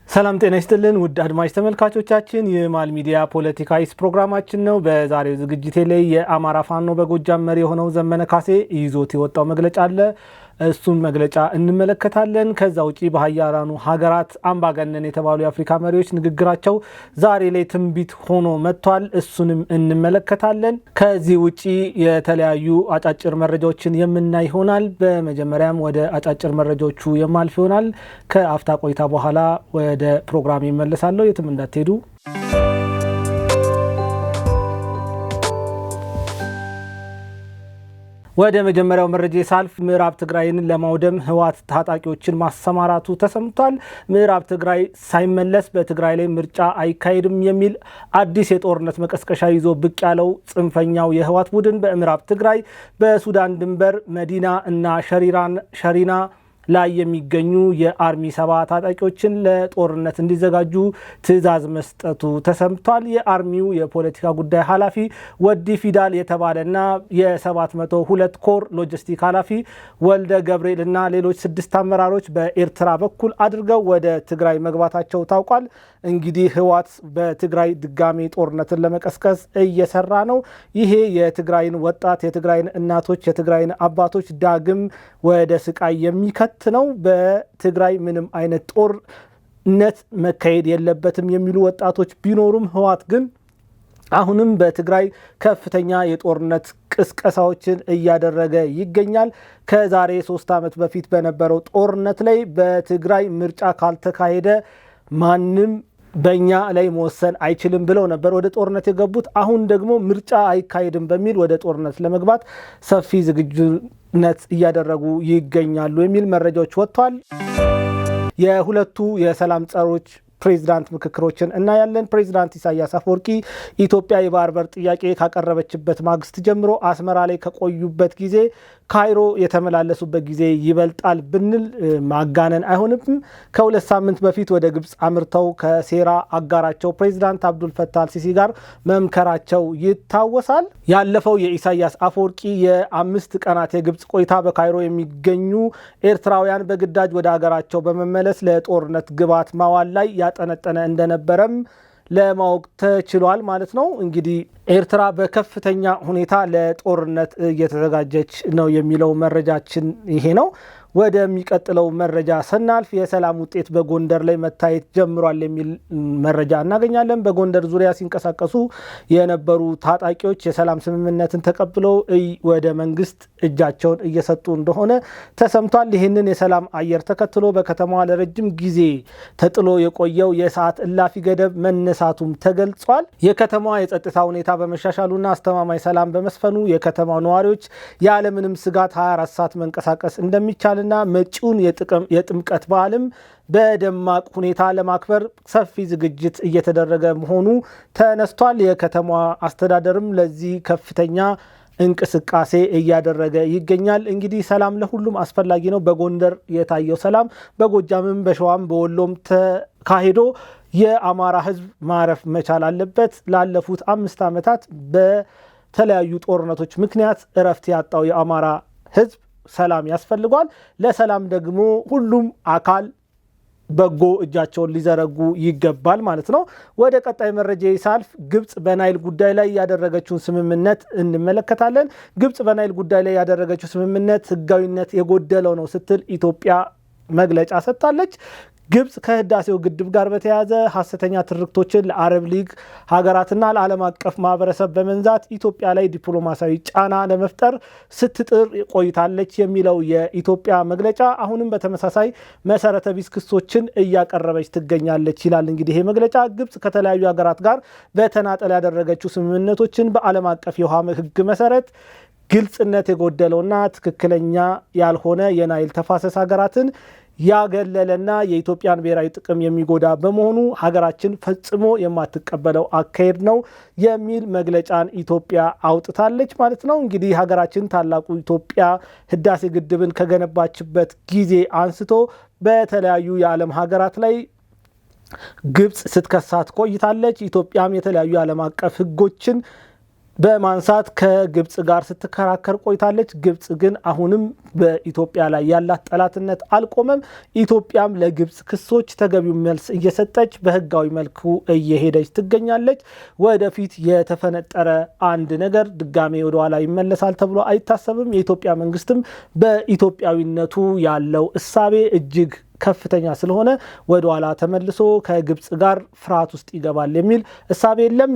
ሰላም ጤና ይስጥልን ውድ አድማጭ ተመልካቾቻችን የማል ሚዲያ ፖለቲካይስ ፕሮግራማችን ነው። በዛሬው ዝግጅቴ ላይ የአማራ ፋኖ በጎጃም መሪ የሆነው ዘመነ ካሴ ይዞት የወጣው መግለጫ አለ። እሱን መግለጫ እንመለከታለን። ከዛ ውጪ በሀያላኑ ሀገራት አምባገነን የተባሉ የአፍሪካ መሪዎች ንግግራቸው ዛሬ ላይ ትንቢት ሆኖ መጥቷል። እሱንም እንመለከታለን። ከዚህ ውጪ የተለያዩ አጫጭር መረጃዎችን የምናይ ይሆናል። በመጀመሪያም ወደ አጫጭር መረጃዎቹ የማልፍ ይሆናል። ከአፍታ ቆይታ በኋላ ወደ ፕሮግራም ይመለሳለሁ። የትም እንዳትሄዱ። ወደ መጀመሪያው መረጃ ሳልፍ ምዕራብ ትግራይን ለማውደም ህወሓት ታጣቂዎችን ማሰማራቱ ተሰምቷል። ምዕራብ ትግራይ ሳይመለስ በትግራይ ላይ ምርጫ አይካሄድም የሚል አዲስ የጦርነት መቀስቀሻ ይዞ ብቅ ያለው ጽንፈኛው የህወሓት ቡድን በምዕራብ ትግራይ በሱዳን ድንበር መዲና እና ሸሪና ላይ የሚገኙ የአርሚ 7 ታጣቂዎችን ለጦርነት እንዲዘጋጁ ትዕዛዝ መስጠቱ ተሰምቷል። የአርሚው የፖለቲካ ጉዳይ ኃላፊ ወዲ ፊዳል የተባለና የ702 ኮር ሎጂስቲክ ኃላፊ ወልደ ገብርኤል እና ሌሎች 6 አመራሮች በኤርትራ በኩል አድርገው ወደ ትግራይ መግባታቸው ታውቋል። እንግዲህ ህወሓት በትግራይ ድጋሚ ጦርነትን ለመቀስቀስ እየሰራ ነው። ይሄ የትግራይን ወጣት፣ የትግራይን እናቶች፣ የትግራይን አባቶች ዳግም ወደ ስቃይ የሚከት ነው። በትግራይ ምንም አይነት ጦርነት መካሄድ የለበትም የሚሉ ወጣቶች ቢኖሩም ህወሓት ግን አሁንም በትግራይ ከፍተኛ የጦርነት ቅስቀሳዎችን እያደረገ ይገኛል። ከዛሬ 3 ዓመት በፊት በነበረው ጦርነት ላይ በትግራይ ምርጫ ካልተካሄደ ማንም በእኛ ላይ መወሰን አይችልም ብለው ነበር ወደ ጦርነት የገቡት። አሁን ደግሞ ምርጫ አይካሄድም በሚል ወደ ጦርነት ለመግባት ሰፊ ዝግጁነት እያደረጉ ይገኛሉ የሚል መረጃዎች ወጥቷል። የሁለቱ የሰላም ጸሮች ፕሬዝዳንት ምክክሮችን እናያለን። ፕሬዝዳንት ኢሳያስ አፈወርቂ ኢትዮጵያ የባህር በር ጥያቄ ካቀረበችበት ማግስት ጀምሮ አስመራ ላይ ከቆዩበት ጊዜ ካይሮ የተመላለሱበት ጊዜ ይበልጣል ብንል ማጋነን አይሆንም። ከ2 ሳምንት በፊት ወደ ግብፅ አምርተው ከሴራ አጋራቸው ፕሬዝዳንት አብዱል ፈታህ አልሲሲ ጋር መምከራቸው ይታወሳል። ያለፈው የኢሳያስ አፈወርቂ የ5 ቀናት የግብፅ ቆይታ በካይሮ የሚገኙ ኤርትራውያን በግዳጅ ወደ ሀገራቸው በመመለስ ለጦርነት ግብዓት ማዋል ላይ ያጠነጠነ እንደነበረም ለማወቅ ተችሏል ማለት ነው። እንግዲህ ኤርትራ በከፍተኛ ሁኔታ ለጦርነት እየተዘጋጀች ነው የሚለው መረጃችን ይሄ ነው። ወደሚቀጥለው መረጃ ስናልፍ የሰላም ውጤት በጎንደር ላይ መታየት ጀምሯል የሚል መረጃ እናገኛለን። በጎንደር ዙሪያ ሲንቀሳቀሱ የነበሩ ታጣቂዎች የሰላም ስምምነትን ተቀብለው ወደ መንግስት እጃቸውን እየሰጡ እንደሆነ ተሰምቷል። ይህንን የሰላም አየር ተከትሎ በከተማዋ ለረጅም ጊዜ ተጥሎ የቆየው የሰዓት እላፊ ገደብ መነሳቱም ተገልጿል። የከተማዋ የጸጥታ ሁኔታ በመሻሻሉና አስተማማኝ ሰላም በመስፈኑ የከተማው ነዋሪዎች ያለምንም ስጋት 24 ሰዓት መንቀሳቀስ እንደሚቻል እና መጪውን የጥምቀት በዓልም በደማቅ ሁኔታ ለማክበር ሰፊ ዝግጅት እየተደረገ መሆኑ ተነስቷል። የከተማዋ አስተዳደርም ለዚህ ከፍተኛ እንቅስቃሴ እያደረገ ይገኛል። እንግዲህ ሰላም ለሁሉም አስፈላጊ ነው። በጎንደር የታየው ሰላም በጎጃምም በሸዋም በወሎም ተካሂዶ የአማራ ህዝብ ማረፍ መቻል አለበት። ላለፉት 5 ዓመታት በተለያዩ ጦርነቶች ምክንያት እረፍት ያጣው የአማራ ህዝብ ሰላም ያስፈልጓል። ለሰላም ደግሞ ሁሉም አካል በጎ እጃቸውን ሊዘረጉ ይገባል ማለት ነው። ወደ ቀጣይ መረጃ ሳልፍ ግብጽ በናይል ጉዳይ ላይ ያደረገችውን ስምምነት እንመለከታለን። ግብጽ በናይል ጉዳይ ላይ ያደረገችው ስምምነት ህጋዊነት የጎደለው ነው ስትል ኢትዮጵያ መግለጫ ሰጥታለች። ግብጽ ከህዳሴው ግድብ ጋር በተያያዘ ሐሰተኛ ትርክቶችን ለአረብ ሊግ ሀገራትና ለዓለም አቀፍ ማህበረሰብ በመንዛት ኢትዮጵያ ላይ ዲፕሎማሲያዊ ጫና ለመፍጠር ስትጥር ቆይታለች የሚለው የኢትዮጵያ መግለጫ አሁንም በተመሳሳይ መሰረተ ቢስ ክሶችን እያቀረበች ትገኛለች ይላል። እንግዲህ ይሄ መግለጫ ግብጽ ከተለያዩ ሀገራት ጋር በተናጠል ያደረገችው ስምምነቶችን በዓለም አቀፍ የውሃ ህግ መሰረት ግልጽነት የጎደለውና ትክክለኛ ያልሆነ የናይል ተፋሰስ ሀገራትን ያገለለና የኢትዮጵያን ብሔራዊ ጥቅም የሚጎዳ በመሆኑ ሀገራችን ፈጽሞ የማትቀበለው አካሄድ ነው የሚል መግለጫን ኢትዮጵያ አውጥታለች ማለት ነው። እንግዲህ ሀገራችን ታላቁ ኢትዮጵያ ህዳሴ ግድብን ከገነባችበት ጊዜ አንስቶ በተለያዩ የዓለም ሀገራት ላይ ግብጽ ስትከሳት ቆይታለች። ኢትዮጵያም የተለያዩ የዓለም አቀፍ ህጎችን በማንሳት ከግብጽ ጋር ስትከራከር ቆይታለች። ግብጽ ግን አሁንም በኢትዮጵያ ላይ ያላት ጠላትነት አልቆመም። ኢትዮጵያም ለግብጽ ክሶች ተገቢው መልስ እየሰጠች በህጋዊ መልኩ እየሄደች ትገኛለች። ወደፊት የተፈነጠረ አንድ ነገር ድጋሜ ወደ ኋላ ይመለሳል ተብሎ አይታሰብም። የኢትዮጵያ መንግስትም በኢትዮጵያዊነቱ ያለው እሳቤ እጅግ ከፍተኛ ስለሆነ ወደ ኋላ ተመልሶ ከግብጽ ጋር ፍርሃት ውስጥ ይገባል የሚል እሳቤ የለም።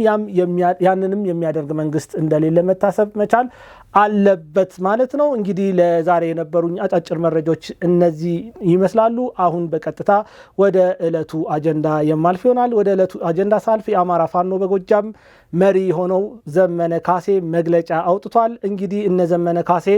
ያንንም የሚያደርግ መንግስት እንደሌለ መታሰብ መቻል አለበት ማለት ነው። እንግዲህ ለዛሬ የነበሩኝ አጫጭር መረጃዎች እነዚህ ይመስላሉ። አሁን በቀጥታ ወደ ዕለቱ አጀንዳ የማልፍ ይሆናል። ወደ ዕለቱ አጀንዳ ሳልፍ የአማራ ፋኖ በጎጃም መሪ ሆነው ዘመነ ካሴ መግለጫ አውጥቷል። እንግዲህ እነ ዘመነ ካሴ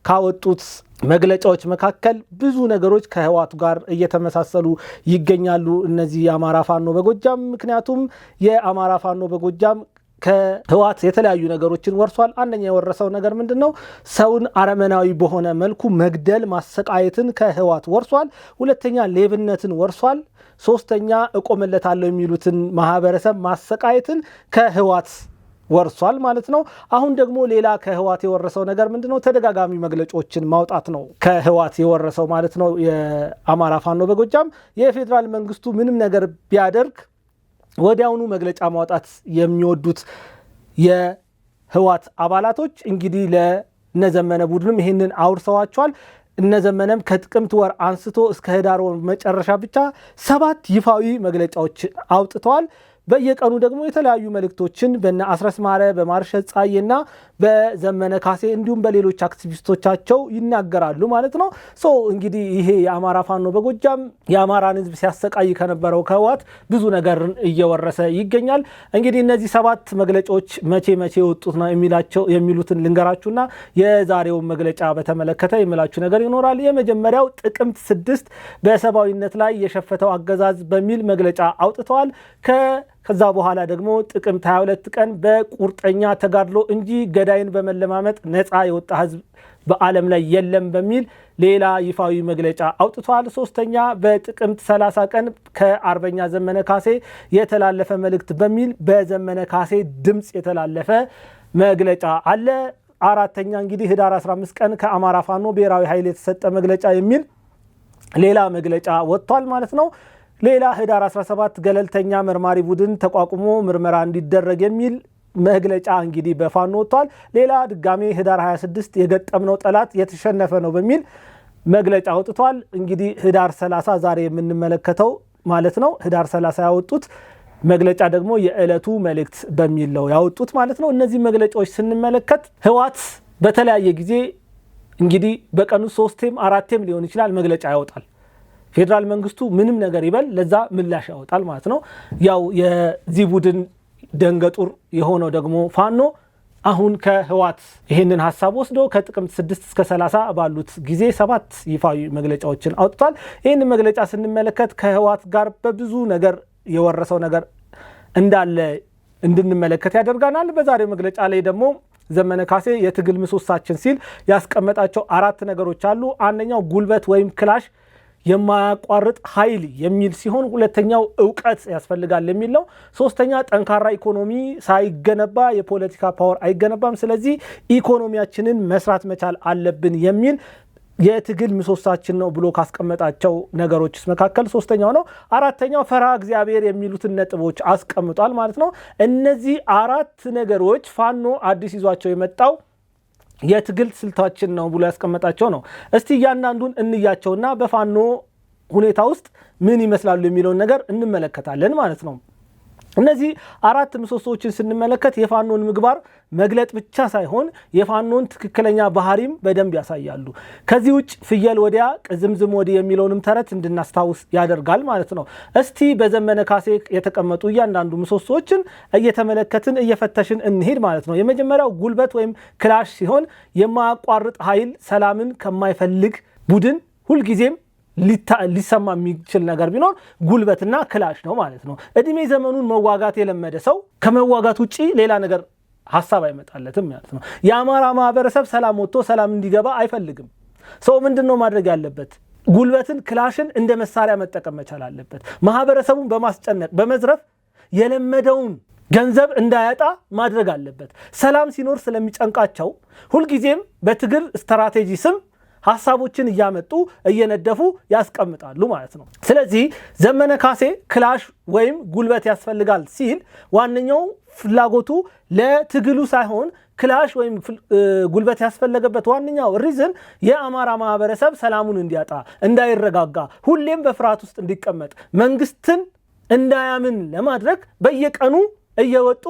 ካወጡት መግለጫዎች መካከል ብዙ ነገሮች ከህወሓት ጋር እየተመሳሰሉ ይገኛሉ። እነዚህ የአማራ ፋኖ በጎጃም ምክንያቱም የአማራ ፋኖ በጎጃም ከህወሓት የተለያዩ ነገሮችን ወርሷል። አንደኛ የወረሰው ነገር ምንድነው? ሰውን አረመናዊ በሆነ መልኩ መግደል፣ ማሰቃየትን ከህወሓት ወርሷል። ሁለተኛ ሌብነትን ወርሷል። ሶስተኛ እቆምለታለሁ የሚሉትን ማህበረሰብ ማሰቃየትን ከህወሓት ወርሷል ማለት ነው። አሁን ደግሞ ሌላ ከህወሓት የወረሰው ነገር ምንድነው? ተደጋጋሚ መግለጫዎችን ማውጣት ነው ከህወሓት የወረሰው ማለት ነው። የአማራ ፋኖ በጎጃም የፌዴራል መንግስቱ ምንም ነገር ቢያደርግ ወዲያውኑ መግለጫ ማውጣት የሚወዱት የህወሓት አባላቶች እንግዲህ ለነዘመነ ቡድንም ይህንን አውርሰዋቸዋል። እነዘመነም ከጥቅምት ወር አንስቶ እስከ ህዳር ወር መጨረሻ ብቻ 7 ይፋዊ መግለጫዎች አውጥተዋል። በየቀኑ ደግሞ የተለያዩ መልእክቶችን በነ አስረስ ማረ በማርሸት ጻዬና በዘመነ ካሴ እንዲሁም በሌሎች አክቲቪስቶቻቸው ይናገራሉ ማለት ነው። እንግዲህ ይሄ የአማራ ፋኖ በጎጃም የአማራን ህዝብ ሲያሰቃይ ከነበረው ከህወሓት ብዙ ነገር እየወረሰ ይገኛል። እንግዲህ እነዚህ 7 መግለጫዎች መቼ የወጡት ነው የሚሉትን ልንገራችሁና የዛሬው መግለጫ በተመለከተ የምላችሁ ነገር ይኖራል። የመጀመሪያው ጥቅምት 6 በሰብአዊነት ላይ የሸፈተው አገዛዝ በሚል መግለጫ አውጥተዋል። ከዛ በኋላ ደግሞ ጥቅምት 22 ቀን በቁርጠኛ ተጋድሎ እንጂ ገዳይን በመለማመጥ ነፃ የወጣ ህዝብ በዓለም ላይ የለም በሚል ሌላ ይፋዊ መግለጫ አውጥቷል። ሶስተኛ በጥቅምት 30 ቀን ከአርበኛ ዘመነ ካሴ የተላለፈ መልእክት በሚል በዘመነ ካሴ ድምፅ የተላለፈ መግለጫ አለ። አራተኛ እንግዲህ ህዳር 15 ቀን ከአማራ ፋኖ ብሔራዊ ኃይል የተሰጠ መግለጫ የሚል ሌላ መግለጫ ወጥቷል ማለት ነው። ሌላ ህዳር 17 ገለልተኛ መርማሪ ቡድን ተቋቁሞ ምርመራ እንዲደረግ የሚል መግለጫ እንግዲህ በፋኖ ወጥቷል። ሌላ ድጋሜ ህዳር 26 የገጠምነው ጠላት የተሸነፈ ነው በሚል መግለጫ አውጥቷል። እንግዲህ ህዳር 30 ዛሬ የምንመለከተው ማለት ነው። ህዳር 30 ያወጡት መግለጫ ደግሞ የዕለቱ መልእክት በሚል ነው ያወጡት ማለት ነው። እነዚህ መግለጫዎች ስንመለከት ህወሓት በተለያየ ጊዜ እንግዲህ በቀኑ 3ም 4ም ሊሆን ይችላል መግለጫ ያወጣል። ፌዴራል መንግስቱ ምንም ነገር ይበል ለዛ ምላሽ ያወጣል ማለት ነው። ያው የዚህ ቡድን ደንገጡር የሆነው ደግሞ ፋኖ አሁን ከህወሓት ይህንን ሀሳብ ወስዶ ከጥቅምት 6 እስከ 30 ባሉት ጊዜ 7 ይፋዊ መግለጫዎችን አውጥቷል። ይህን መግለጫ ስንመለከት ከህወሓት ጋር በብዙ ነገር የወረሰው ነገር እንዳለ እንድንመለከት ያደርጋናል። በዛሬው መግለጫ ላይ ደግሞ ዘመነ ካሴ የትግል ምሰሶአችን ሲል ያስቀመጣቸው 4 ነገሮች አሉ። አንደኛው ጉልበት ወይም ክላሽ የማያቋርጥ ኃይል የሚል ሲሆን ሁለተኛው ዕውቀት ያስፈልጋል የሚል ነው። ሶስተኛ ጠንካራ ኢኮኖሚ ሳይገነባ የፖለቲካ ፓወር አይገነባም። ስለዚህ ኢኮኖሚያችንን መስራት መቻል አለብን የሚል የትግል ምሰሶአችን ነው ብሎ ካስቀመጣቸው ነገሮች መካከል ሶስተኛው ነው። አራተኛው ፈርሃ እግዚአብሔር የሚሉትን ነጥቦች አስቀምጧል ማለት ነው። እነዚህ 4 ነገሮች ፋኖ አዲስ ይዟቸው የመጣው የትግል ስልታችን ነው ብሎ ያስቀመጣቸው ነው። እስቲ እያንዳንዱን እንያቸውና በፋኖ ሁኔታ ውስጥ ምን ይመስላሉ የሚለውን ነገር እንመለከታለን ማለት ነው። እነዚህ 4 ምሰሶዎችን ስንመለከት የፋኖን ምግባር መግለጥ ብቻ ሳይሆን የፋኖን ትክክለኛ ባህሪም በደንብ ያሳያሉ። ከዚህ ውጭ ፍየል ወዲያ ቅዝምዝም ወዲህ የሚለውንም ተረት እንድናስታውስ ያደርጋል ማለት ነው። እስቲ በዘመነ ካሴ የተቀመጡ እያንዳንዱ ምሰሶዎችን እየተመለከትን እየፈተሽን እንሄድ ማለት ነው። የመጀመሪያው ጉልበት ወይም ክላሽ ሲሆን የማያቋርጥ ኃይል ሰላምን ከማይፈልግ ቡድን ሁልጊዜም ሊሰማ የሚችል ነገር ቢኖር ጉልበትና ክላሽ ነው ማለት ነው። እድሜ ዘመኑን መዋጋት የለመደ ሰው ከመዋጋት ውጪ ሌላ ነገር ሐሳብ አይመጣለትም ማለት ነው። የአማራ ማህበረሰብ ሰላም ወጥቶ ሰላም እንዲገባ አይፈልግም። ሰው ምንድነው ማድረግ ያለበት? ጉልበትን ክላሽን እንደ መሳሪያ መጠቀም መቻል አለበት። ማህበረሰቡን በማስጨነቅ በመዝረፍ የለመደውን ገንዘብ እንዳያጣ ማድረግ አለበት። ሰላም ሲኖር ስለሚጨንቃቸው ሁልጊዜም በትግል ስትራቴጂ ስም ሐሳቦችን እያመጡ እየነደፉ ያስቀምጣሉ ማለት ነው። ስለዚህ ዘመነ ካሴ ክላሽ ወይም ጉልበት ያስፈልጋል ሲል ዋነኛው ፍላጎቱ ለትግሉ ሳይሆን ክላሽ ወይም ጉልበት ያስፈለገበት ዋነኛው ሪዝን የአማራ ማህበረሰብ ሰላሙን እንዲያጣ፣ እንዳይረጋጋ፣ ሁሌም በፍርሃት ውስጥ እንዲቀመጥ፣ መንግስትን እንዳያምን ለማድረግ በየቀኑ እየወጡ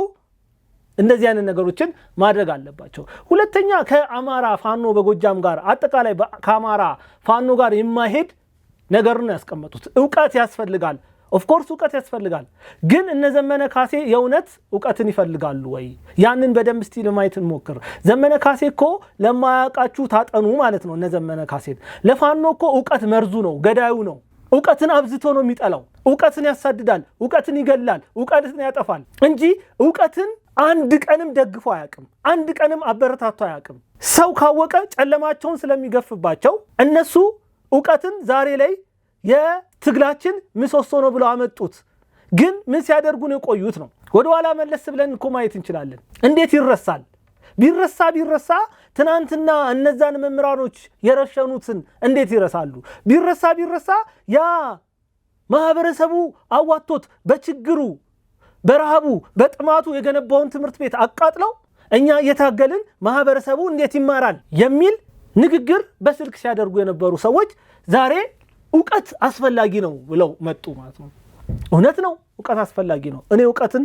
እንደዚህ አይነት ነገሮችን ማድረግ አለባቸው። ሁለተኛ ከአማራ ፋኖ በጎጃም ጋር አጠቃላይ ከአማራ ፋኖ ጋር የማይሄድ ነገር ነው ያስቀመጡት። ዕውቀት ያስፈልጋል። ኦፍ ኮርስ ዕውቀት ያስፈልጋል። ግን እነ ዘመነ ካሴ የእውነት ዕውቀትን ይፈልጋሉ ወይ? ያንን በደንብ እስቲ ለማየት እንሞክር። ዘመነ ካሴ እኮ ለማያውቃችሁ ታጠኑ ማለት ነው። እነ ዘመነ ካሴን ለፋኖ እኮ ዕውቀት መርዙ ነው፣ ገዳዩ ነው። ዕውቀትን አብዝቶ ነው የሚጠላው። ዕውቀትን ያሳድዳል፣ ዕውቀትን ይገላል፣ ዕውቀትን ያጠፋል እንጂ ዕውቀትን አንድ ቀንም ደግፎ አያውቅም። አንድ ቀንም አበረታቶ አያውቅም። ሰው ካወቀ ጨለማቸውን ስለሚገፍባቸው እነሱ ዕውቀትን ዛሬ ላይ የትግላችን ምሰሶ ነው ብለው አመጡት። ግን ምን ሲያደርጉ ነው የቆዩት ነው። ወደ ኋላ መለስ ብለን እኮ ማየት እንችላለን። እንዴት ይረሳል? ቢረሳ ትናንትና እነዛን መምህራኖች የረሸኑትን እንዴት ይረሳሉ? ቢረሳ ያ ማህበረሰቡ አዋቶት በችግሩ በረሃቡ በጥማቱ የገነባውን ትምህርት ቤት አቃጥለው እኛ እየታገልን ማህበረሰቡ እንዴት ይማራል የሚል ንግግር በስልክ ሲያደርጉ የነበሩ ሰዎች ዛሬ ዕውቀት አስፈላጊ ነው ብለው መጡ ማለት ነው። እውነት ነው፣ ዕውቀት አስፈላጊ ነው። እኔ ዕውቀትን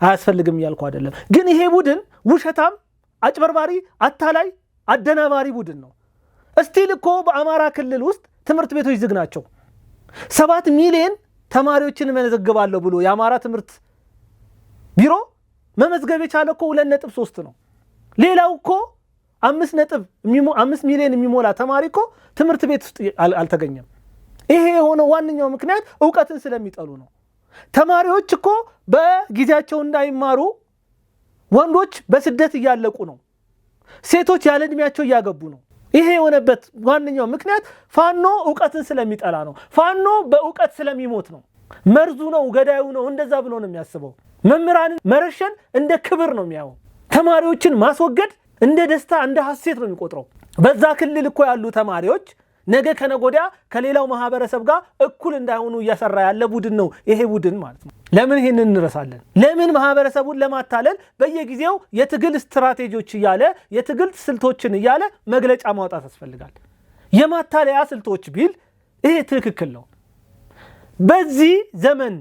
አያስፈልግም እያልኩ አይደለም። ግን ይሄ ቡድን ውሸታም፣ አጭበርባሪ፣ አታላይ፣ አደናባሪ ቡድን ነው። እስቲል እኮ በአማራ ክልል ውስጥ ትምህርት ቤቶች ዝግ ናቸው። 7 ሚሊዮን ተማሪዎችን መዘግባለሁ ብሎ የአማራ ትምህርት ቢሮ መመዝገብ የቻለ እኮ 2.3 ነው። ሌላው እኮ 5 ሚሊዮን የሚሞላ ተማሪ እኮ ትምህርት ቤት ውስጥ አልተገኘም። ይሄ የሆነው ዋነኛው ምክንያት ዕውቀትን ስለሚጠሉ ነው። ተማሪዎች እኮ በጊዜያቸው እንዳይማሩ ወንዶች በስደት እያለቁ ነው። ሴቶች ያለ ዕድሜያቸው እያገቡ ነው። ይሄ የሆነበት ዋነኛው ምክንያት ፋኖ ዕውቀትን ስለሚጠላ ነው። ፋኖ በዕውቀት ስለሚሞት ነው። መርዙ ነው፣ ገዳዩ ነው፣ እንደዛ ብሎ ነው የሚያስበው። መምህራንን መረሸን እንደ ክብር ነው የሚያየው። ተማሪዎችን ማስወገድ እንደ ደስታ፣ እንደ ሐሴት ነው የሚቆጥረው። በዛ ክልል እኮ ያሉ ተማሪዎች ነገ ከነጎዳ ከሌላው ማህበረሰብ ጋር እኩል እንዳይሆኑ እያሰራ ያለ ቡድን ነው ይሄ ቡድን ማለት ነው። ለምን ይሄንን እንረሳለን? ለምን ማህበረሰቡን ለማታለል በየጊዜው የትግል ስትራቴጂዎች እያለ የትግል ስልቶችን እያለ መግለጫ ማውጣት ያስፈልጋል? የማታለያ ስልቶች ቢል ይሄ ትክክል ነው። በዚህ ዘመን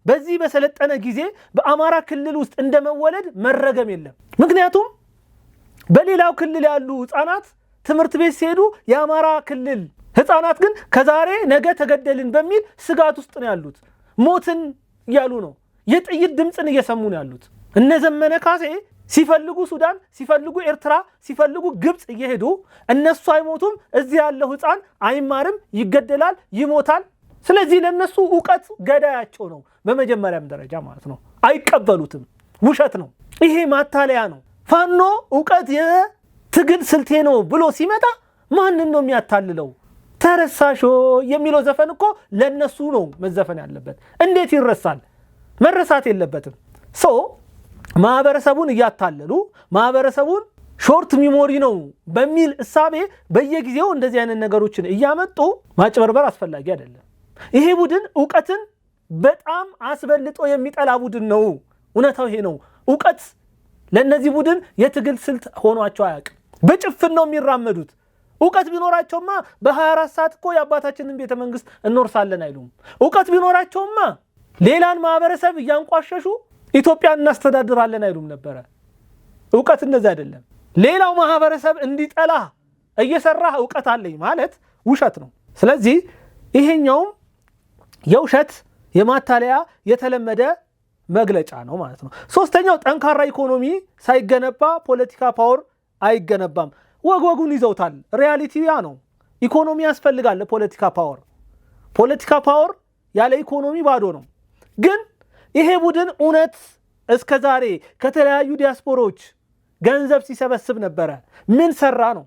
በዚህ በሰለጠነ ጊዜ በአማራ ክልል ውስጥ እንደመወለድ መረገም የለም። ምክንያቱም በሌላው ክልል ያሉ ህፃናት ትምህርት ቤት ሲሄዱ የአማራ ክልል ህፃናት ግን ከዛሬ ነገ ተገደልን በሚል ስጋት ውስጥ ነው ያሉት። ሞትን እያሉ ነው። የጥይት ድምፅን እየሰሙ ነው ያሉት። እነ ዘመነ ካሴ ሲፈልጉ ሱዳን፣ ሲፈልጉ ኤርትራ፣ ሲፈልጉ ግብፅ እየሄዱ እነሱ አይሞቱም፣ እዚህ ያለው ህፃን አይማርም፣ ይገደላል፣ ይሞታል። ስለዚህ ለነሱ ዕውቀት ገዳያቸው ነው በመጀመሪያም ደረጃ ማለት ነው። አይቀበሉትም። ውሸት ነው። ይሄ ማታለያ ነው። ፋኖ ዕውቀት የትግል ስልቴ ነው ብሎ ሲመጣ ማንን ነው የሚያታልለው? ተረሳሾ የሚለው ዘፈን እኮ ለነሱ ነው መዘፈን ያለበት። እንዴት ይረሳል? መረሳት የለበትም። ማህበረሰቡን እያታለሉ ማህበረሰቡን ሾርት ሚሞሪ ነው በሚል እሳቤ በየጊዜው እንደዚህ አይነት ነገሮችን እያመጡ ማጭበርበር አስፈላጊ አይደለም። ይሄ ቡድን ዕውቀትን በጣም አስበልጦ የሚጠላ ቡድን ነው። እውነታው ይሄ ነው። ዕውቀት ለነዚህ ቡድን የትግል ስልት ሆኗቸው አያውቅም። በጭፍን ነው የሚራመዱት። ዕውቀት ቢኖራቸውማ በ24 ሰዓት እኮ የአባታችንን ቤተ መንግስት እንወርሳለን አይሉም። ዕውቀት ቢኖራቸውማ ሌላን ማህበረሰብ እያንቋሸሹ ኢትዮጵያን እናስተዳድራለን አይሉም ነበረ። ዕውቀት እንደዛ አይደለም። ሌላው ማህበረሰብ እንዲጠላ እየሰራህ ዕውቀት አለኝ ማለት ውሸት ነው። ስለዚህ ይሄኛውም የውሸት የማታለያ የተለመደ መግለጫ ነው ማለት ነው። ሶስተኛው ጠንካራ ኢኮኖሚ ሳይገነባ ፖለቲካ ፓወር አይገነባም። ወጉን ይዘውታል። ሪያሊቲው ያ ነው። ኢኮኖሚ ያስፈልጋል ለፖለቲካ ፓወር። ፖለቲካ ፓወር ያለ ኢኮኖሚ ባዶ ነው። ግን ይሄ ቡድን እውነት እስከዛሬ ከተለያዩ ዲያስፖራዎች ገንዘብ ሲሰበስብ ነበረ። ምን ሰራ ነው?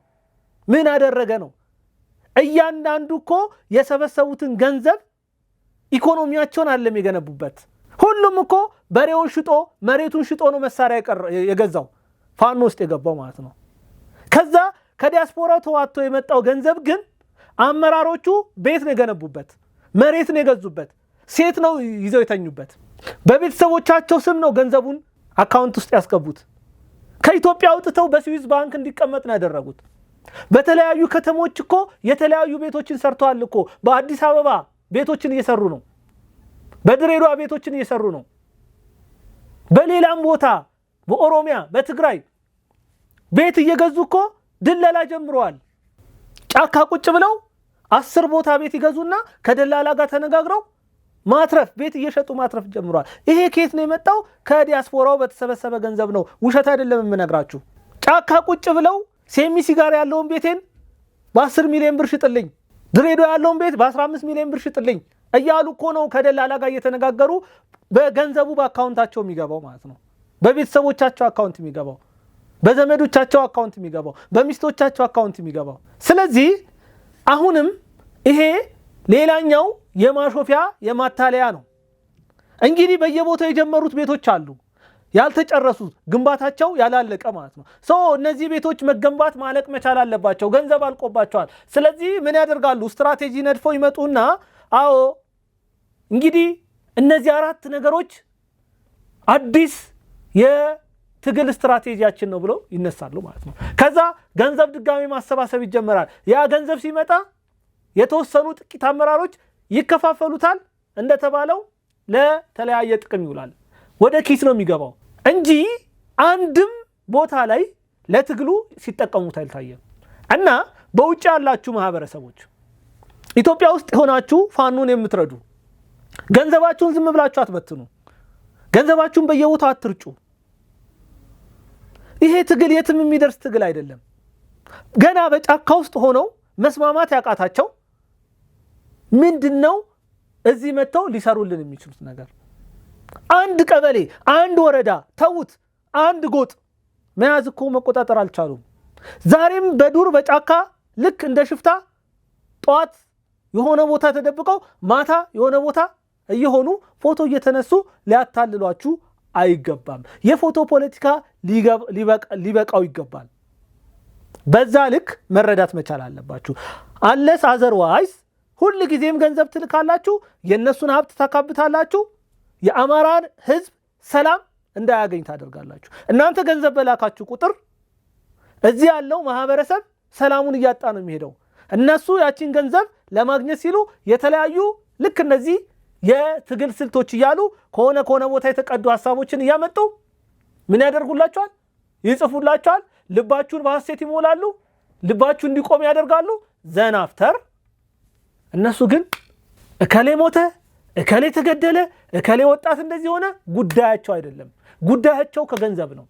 ምን አደረገ ነው? እያንዳንዱ እኮ የሰበሰቡትን ገንዘብ ኢኮኖሚያቸውን አለም የገነቡበት። ሁሉም እኮ በሬውን ሽጦ መሬቱን ሽጦ ነው መሳሪያ የገዛው ፋኖ ውስጥ የገባው ማለት ነው። ከዛ ከዲያስፖራው ተዋጥቶ የመጣው ገንዘብ ግን አመራሮቹ ቤት ነው የገነቡበት፣ መሬት ነው የገዙበት፣ ሴት ነው ይዘው የተኙበት። በቤተሰቦቻቸው ስም ነው ገንዘቡን አካውንት ውስጥ ያስገቡት። ከኢትዮጵያ አውጥተው በስዊዝ ባንክ እንዲቀመጥ ነው ያደረጉት። በተለያዩ ከተሞች እኮ የተለያዩ ቤቶችን ሰርተዋል እኮ። በአዲስ አበባ ቤቶችን እየሰሩ ነው። በድሬዳዋ ቤቶችን እየሰሩ ነው። በሌላም ቦታ በኦሮሚያ በትግራይ ቤት እየገዙ እኮ ድለላ ጀምረዋል። ጫካ ቁጭ ብለው 10 ቦታ ቤት ይገዙና ከደላላ ጋር ተነጋግረው ማትረፍ ቤት እየሸጡ ማትረፍ ጀምረዋል። ይሄ ከየት ነው የመጣው? ከዲያስፖራው በተሰበሰበ ገንዘብ ነው። ውሸት አይደለም የምነግራችሁ። ጫካ ቁጭ ብለው ሴሚሲ ጋር ያለውን ቤቴን በ10 ሚሊዮን ብር ሽጥልኝ፣ ድሬዳዋ ያለውን ቤት በ15 ሚሊዮን ብር ሽጥልኝ እያሉ እኮ ነው ከደላላ ጋር እየተነጋገሩ በገንዘቡ በአካውንታቸው የሚገባው ማለት ነው። በቤተሰቦቻቸው አካውንት የሚገባው፣ በዘመዶቻቸው አካውንት የሚገባው፣ በሚስቶቻቸው አካውንት የሚገባው። ስለዚህ አሁንም ይሄ ሌላኛው የማሾፊያ የማታለያ ነው። እንግዲህ በየቦታው የጀመሩት ቤቶች አሉ ያልተጨረሱት፣ ግንባታቸው ያላለቀ ማለት ነው። እነዚህ ቤቶች መገንባት ማለቅ መቻል አለባቸው። ገንዘብ አልቆባቸዋል። ስለዚህ ምን ያደርጋሉ? ስትራቴጂ ነድፈው ይመጡና አዎ እንግዲህ እነዚህ 4 ነገሮች አዲስ የትግል ስትራቴጂያችን ነው ብለው ይነሳሉ ማለት ነው። ከዛ ገንዘብ ድጋሚ ማሰባሰብ ይጀመራል። ያ ገንዘብ ሲመጣ የተወሰኑ ጥቂት አመራሮች ይከፋፈሉታል። እንደተባለው ለተለያየ ጥቅም ይውላል። ወደ ኪስ ነው የሚገባው እንጂ አንድም ቦታ ላይ ለትግሉ ሲጠቀሙት አልታየም። እና በውጭ ያላችሁ ማህበረሰቦች ኢትዮጵያ ውስጥ ሆናችሁ ፋኖን የምትረዱ ገንዘባችሁን ዝም ብላችሁ አትበትኑ። ገንዘባችሁን በየቦታው አትርጩ። ይሄ ትግል የትም የሚደርስ ትግል አይደለም። ገና በጫካ ውስጥ ሆነው መስማማት ያቃታቸው ምንድነው እዚህ መተው ሊሰሩልን የሚችሉት ነገር? አንድ ቀበሌ፣ አንድ ወረዳ ተውት፣ አንድ ጎጥ መያዝ እኮ መቆጣጠር አልቻሉም። ዛሬም በዱር በጫካ ልክ እንደ ሽፍታ ጧት የሆነ ቦታ ተደብቀው ማታ የሆነ ቦታ እየሆኑ ፎቶ እየተነሱ ሊያታልሏችሁ አይገባም። የፎቶ ፖለቲካ ሊበቃው ይገባል። በዛ ልክ መረዳት መቻል አለባችሁ። አንለስ አዘርዋይስ ሁሉ ጊዜም ገንዘብ ትልካላችሁ፣ የነሱን ሀብት ታካብታላችሁ፣ የአማራን ህዝብ ሰላም እንዳያገኝ ታደርጋላችሁ። እናንተ ገንዘብ በላካችሁ ቁጥር እዚህ ያለው ማህበረሰብ ሰላሙን እያጣ ነው የሚሄደው። እነሱ ያቺን ገንዘብ ለማግኘት ሲሉ የተለያዩ ልክ እነዚህ የትግል ስልቶች እያሉ ከሆነ ቦታ የተቀዱ ሐሳቦችን እያመጡ ምን ያደርጉላችኋል? ይጽፉላችኋል። ልባችሁን በሐሴት ይሞላሉ። ልባችሁ እንዲቆም ያደርጋሉ። ዘናፍተር እነሱ ግን እከሌ ሞተ፣ እከሌ ተገደለ፣ እከሌ ወጣት እንደዚህ ሆነ ጉዳያቸው አይደለም። ጉዳያቸው ከገንዘብ ነው።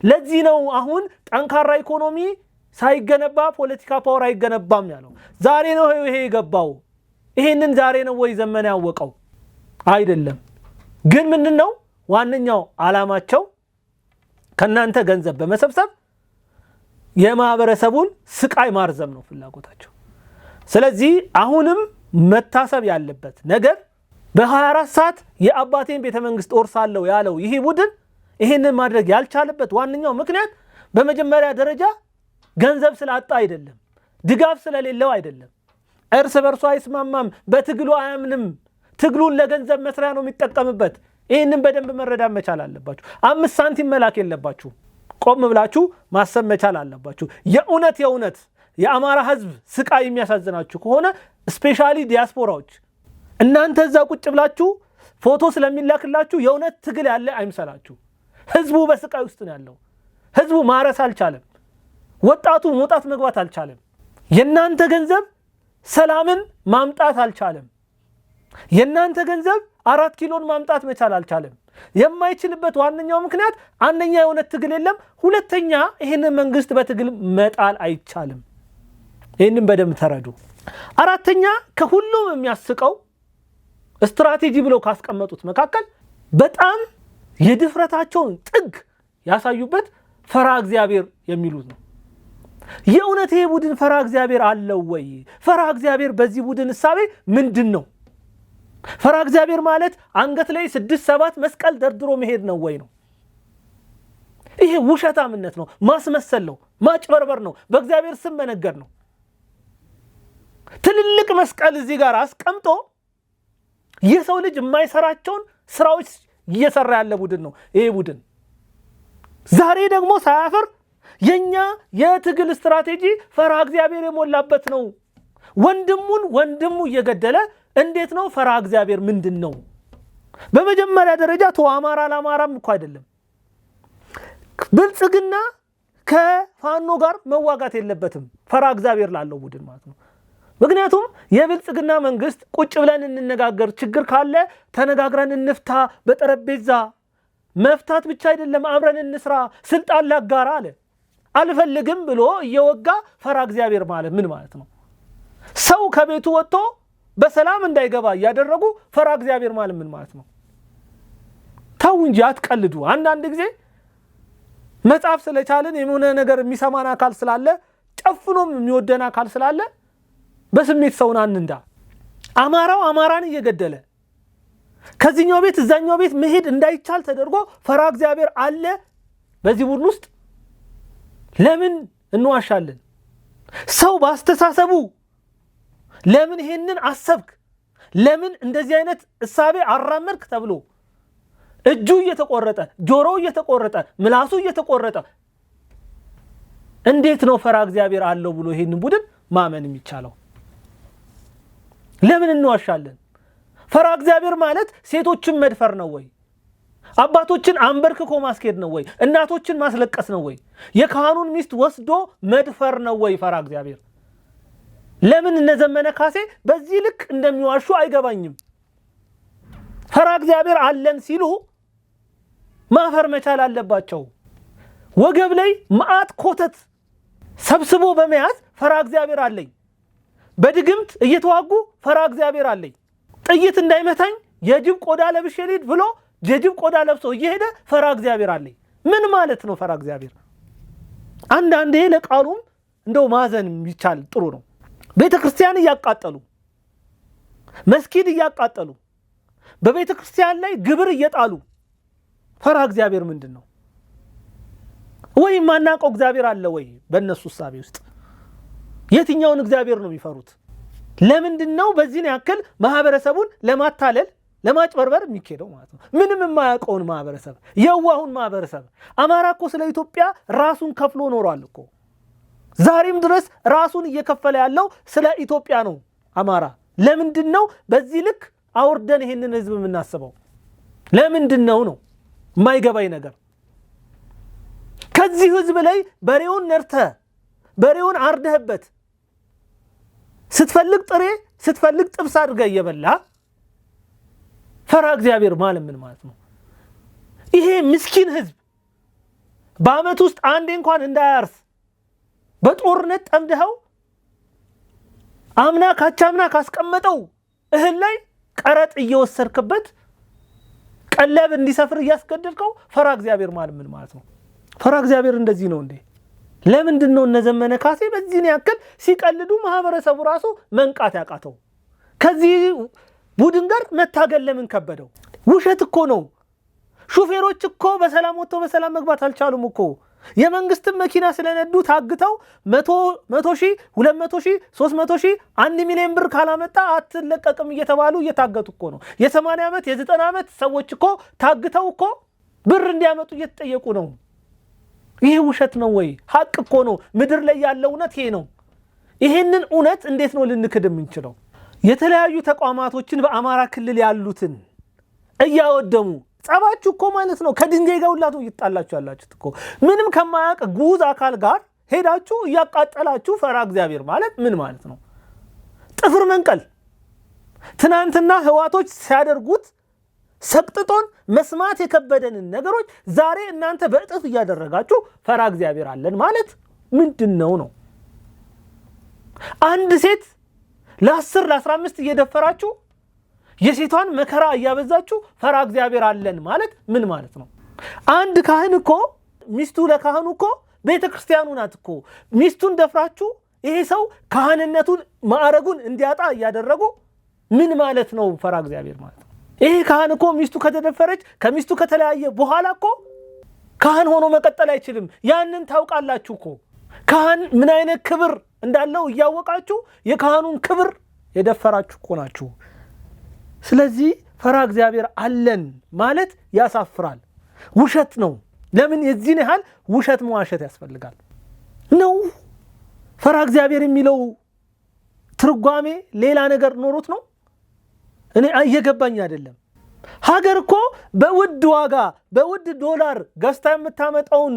ለዚህ ነው አሁን ጠንካራ ኢኮኖሚ ሳይገነባ ፖለቲካ ፓወር አይገነባም ያለው። ዛሬ ነው ይሄ የገባው። ይሄንን ዛሬ ነው ወይ ዘመን ያወቀው? አይደለም። ግን ምንድነው ዋነኛው ዓላማቸው? ከናንተ ገንዘብ በመሰብሰብ የማህበረሰቡን ስቃይ ማርዘም ነው ፍላጎታቸው። ስለዚህ አሁንም መታሰብ ያለበት ነገር በ24 ሰዓት የአባቴን ቤተመንግስት ወርሳለሁ ያለው ይሄ ቡድን ይሄንን ማድረግ ያልቻለበት ዋነኛው ምክንያት በመጀመሪያ ደረጃ ገንዘብ ስላጣ አይደለም፣ ድጋፍ ስለሌለው አይደለም። እርስ በርሱ አይስማማም፣ በትግሉ አያምንም። ትግሉን ለገንዘብ መስሪያ ነው የሚጠቀምበት። ይሄንን በደንብ መረዳት መቻል አለባችሁ። 5 ሳንቲም መላክ የለባችሁ። ቆም ብላችሁ ማሰብ መቻል አለባችሁ። የእውነት የአማራ ህዝብ ስቃይ የሚያሳዝናችሁ ከሆነ ስፔሻሊ ዲያስፖራዎች እናንተ እዛ ቁጭ ብላችሁ ፎቶ ስለሚላክላችሁ የእውነት ትግል ያለ አይምሰላችሁ። ህዝቡ በስቃይ ውስጥ ነው ያለው። ህዝቡ ማረስ አልቻለም። ወጣቱ መውጣት መግባት አልቻለም። የናንተ ገንዘብ ሰላምን ማምጣት አልቻለም። የናንተ ገንዘብ 4 ኪሎን ማምጣት መቻል አልቻለም። የማይችልበት ዋነኛው ምክንያት አንደኛ የእውነት ትግል የለም፣ ሁለተኛ ይሄንን መንግስት በትግል መጣል አይቻልም። ይሄንን በደንብ ተረዱ። አራተኛ ከሁሉም የሚያስቀው ስትራቴጂ ብለው ካስቀመጡት መካከል በጣም የድፍረታቸውን ጥግ ያሳዩበት ፈራ እግዚአብሔር የሚሉት ነው። የእውነት ይሄ ቡድን ፈራ እግዚአብሔር አለው ወይ? ፈራ እግዚአብሔር በዚህ ቡድን እሳቤ ምንድነው? ፈራ እግዚአብሔር ማለት አንገት ላይ 6-7 መስቀል ደርድሮ መሄድ ነው ወይ ነው? ይሄ ውሸታምነት ነው፣ ማስመሰል ነው፣ ማጭበርበር ነው፣ በእግዚአብሔር ስም መነገር ነው። ትልልቅ መስቀል እዚህ ጋር አስቀምጦ የሰው ልጅ የማይሰራቸውን ስራዎች እየሰራ ያለ ቡድን ነው ይሄ ቡድን። ዛሬ ደግሞ ሳያፈር የኛ የትግል ስትራቴጂ ፈራ እግዚአብሔር የሞላበት ነው። ወንድሙ እየገደለ እንዴት ነው ፈራ እግዚአብሔር ምንድነው? በመጀመሪያ ደረጃ አማራ ለአማራም እኮ አይደለም። ብልጽግና ከፋኖ ጋር መዋጋት የለበትም ፈራ እግዚአብሔር ላለው ቡድን ማለት ነው። ምክንያቱም የብልጽግና መንግስት ቁጭ ብለን እንነጋገር፣ ችግር ካለ ተነጋግረን እንፍታ፣ በጠረጴዛ መፍታት ብቻ አይደለም አብረን እንስራ፣ ስልጣን ላጋራ አለ። አልፈልግም ብሎ እየወጋ ፈራ እግዚአብሔር ማለት ምን ማለት ነው? ሰው ከቤቱ ወጥቶ በሰላም እንዳይገባ እያደረጉ ፈራ እግዚአብሔር ማለት ምን ማለት ነው? ተው እንጂ አትቀልዱ። አንዳንድ ጊዜ መጽሐፍ ስለቻልን የሆነ ነገር የሚሰማን አካል ስላለ ጨፍኖም የሚወደን አካል ስላለ በስሜት ሰውን አንንዳ። አማራው አማራን እየገደለ ከዚህኛው ቤት እዛኛው ቤት መሄድ እንዳይቻል ተደርጎ ፈራ እግዚአብሔር አለ በዚህ ቡድን ውስጥ። ለምን እንዋሻለን? ሰው ባስተሳሰቡ ለምን ይሄንን አሰብክ፣ ለምን እንደዚህ አይነት እሳቤ አራመድክ ተብሎ እጁ እየተቆረጠ ጆሮው እየተቆረጠ ምላሱ እየተቆረጠ እንዴት ነው ፈራ እግዚአብሔር አለው ብሎ ይሄንን ቡድን ማመን የሚቻለው? ለምን እንዋሻለን? ፈራ እግዚአብሔር ማለት ሴቶችን መድፈር ነው ወይ? አባቶችን አንበርክኮ ማስኬድ ነው ወይ? እናቶችን ማስለቀስ ነው ወይ? የካህኑን ሚስት ወስዶ መድፈር ነው ወይ ፈራ እግዚአብሔር? ለምን እነዘመነ ካሴ በዚህ ልክ እንደሚዋሹ አይገባኝም። ፈራ እግዚአብሔር አለን ሲሉ ማፈር መቻል አለባቸው። ወገብ ላይ መዓት ኮተት ሰብስቦ በመያዝ ፈራ እግዚአብሔር አለኝ፣ በድግምት እየተዋጉ ፈራ እግዚአብሔር አለኝ፣ ጥይት እንዳይመታኝ የጅብ ቆዳ ለብሼ ልሂድ ብሎ የጅብ ቆዳ ለብሶ እየሄደ ፈራ እግዚአብሔር አለኝ። ምን ማለት ነው ፈራ እግዚአብሔር? አንዳንዴ ለቃሉም እንደው ማዘን ይቻል ጥሩ ነው። ቤተ ክርስቲያን እያቃጠሉ መስጊድ እያቃጠሉ በቤተ ክርስቲያን ላይ ግብር እየጣሉ ፈራ እግዚአብሔር ምንድነው? ወይ ማናቀው እግዚአብሔር አለ ወይ? በእነሱ ሐሳብ ውስጥ የትኛውን እግዚአብሔር ነው የሚፈሩት? ለምንድነው በዚህ ያክል ማህበረሰቡን ለማታለል ለማጭበርበር የሚከደው ማለት ነው? ምንም የማያውቀውን ማህበረሰብ የዋሁን ማህበረሰብ አማራ እኮ ስለ ኢትዮጵያ ራሱን ከፍሎ ኖሯል እኮ። ዛሬም ድረስ ራሱን እየከፈለ ያለው ስለ ኢትዮጵያ ነው አማራ። ለምንድነው በዚህ ልክ አውርደን ይሄንን ህዝብ የምናስበው? ለምንድነው ነው የማይገባኝ ነገር። ከዚህ ህዝብ ላይ በሬውን ነርተ በሬውን አርደህበት ስትፈልግ ጥሬ ስትፈልግ ጥብስ አድርገህ እየበላ ፈራ እግዚአብሔር ማለት ምን ማለት ነው? ይሄ ምስኪን ህዝብ በአመት ውስጥ አንዴ እንኳን እንዳያርስ በጦርነት ጠምደኸው አምና ካቻምና ካስቀመጠው እህል ላይ ቀረጥ እየወሰድክበት ቀለብ እንዲሰፍር እያስገደድከው ፈራ እግዚአብሔር ማለት ምን ማለት ነው? ፈራ እግዚአብሔር እንደዚህ ነው እንዴ? ለምንድነው እነዘመነ ካሴ በዚህ ያክል ሲቀልዱ ማህበረሰቡ ራሱ መንቃት ያቃተው? ከዚህ ቡድን ጋር መታገል ለምን ከበደው? ውሸት እኮ ነው። ሹፌሮች እኮ በሰላም ወጥተው በሰላም መግባት አልቻሉም እኮ። የመንግስትን መኪና ስለነዱ ታግተው 100 ሺህ 200 ሺህ 300 ሺህ 1 ሚሊዮን ብር ካላመጣ አትለቀቅም እየተባሉ እየታገቱ እኮ ነው። የ80 ዓመት የ90 ዓመት ሰዎች እኮ ታግተው እኮ ብር እንዲያመጡ እየተጠየቁ ነው። ይሄ ውሸት ነው ወይ? ሐቅ እኮ ነው። ምድር ላይ ያለው እውነት ይሄ ነው። ይሄንን እውነት እንዴት ነው ልንክድ የምንችለው? የተለያዩ ተቋማቶችን በአማራ ክልል ያሉትን እያወደሙ ጸባችሁ እኮ ማለት ነው ከድንጋይ ጋር ሁላቱ ይጣላችሁ ያላችሁት እኮ ምንም ከማያውቅ ጉዝ አካል ጋር ሄዳችሁ እያቃጠላችሁ ፈራ እግዚአብሔር ማለት ምን ማለት ነው? ጥፍር መንቀል ትናንትና ህዋቶች ሲያደርጉት ሰቅጥጦን መስማት የከበደንን ነገሮች ዛሬ እናንተ በእጥፍ እያደረጋችሁ ፈራ እግዚአብሔር አለን ማለት ምንድነው ነው? አንድ ሴት ለ10 ለ15 እየደፈራችሁ የሴቷን መከራ እያበዛችሁ ፈራ እግዚአብሔር አለን ማለት ምን ማለት ነው? አንድ ካህን እኮ ሚስቱ ለካህኑ እኮ ቤተክርስቲያኑ ናት እኮ። ሚስቱን ደፍራችሁ ይሄ ሰው ካህንነቱን ማዕረጉን እንዲያጣ እያደረጉ ምን ማለት ነው ፈራ እግዚአብሔር ማለት? ይሄ ካህን እኮ ሚስቱ ከተደፈረች ከሚስቱ ከተለያየ በኋላ እኮ ካህን ሆኖ መቀጠል አይችልም። ያንን ታውቃላችሁ እኮ። ካህን ምን አይነት ክብር እንዳለው እያወቃችሁ የካህኑን ክብር የደፈራችሁ እኮ ናችሁ። ስለዚህ ፈራ እግዚአብሔር አለን ማለት ያሳፍራል። ውሸት ነው። ለምን የዚህን ያህል ውሸት መዋሸት ያስፈልጋል ነው? ፈራ እግዚአብሔር የሚለው ትርጓሜ ሌላ ነገር ኖሮት ነው? እኔ እየገባኝ አይደለም። ሀገር እኮ በውድ ዋጋ በውድ ዶላር ገዝታ የምታመጣውን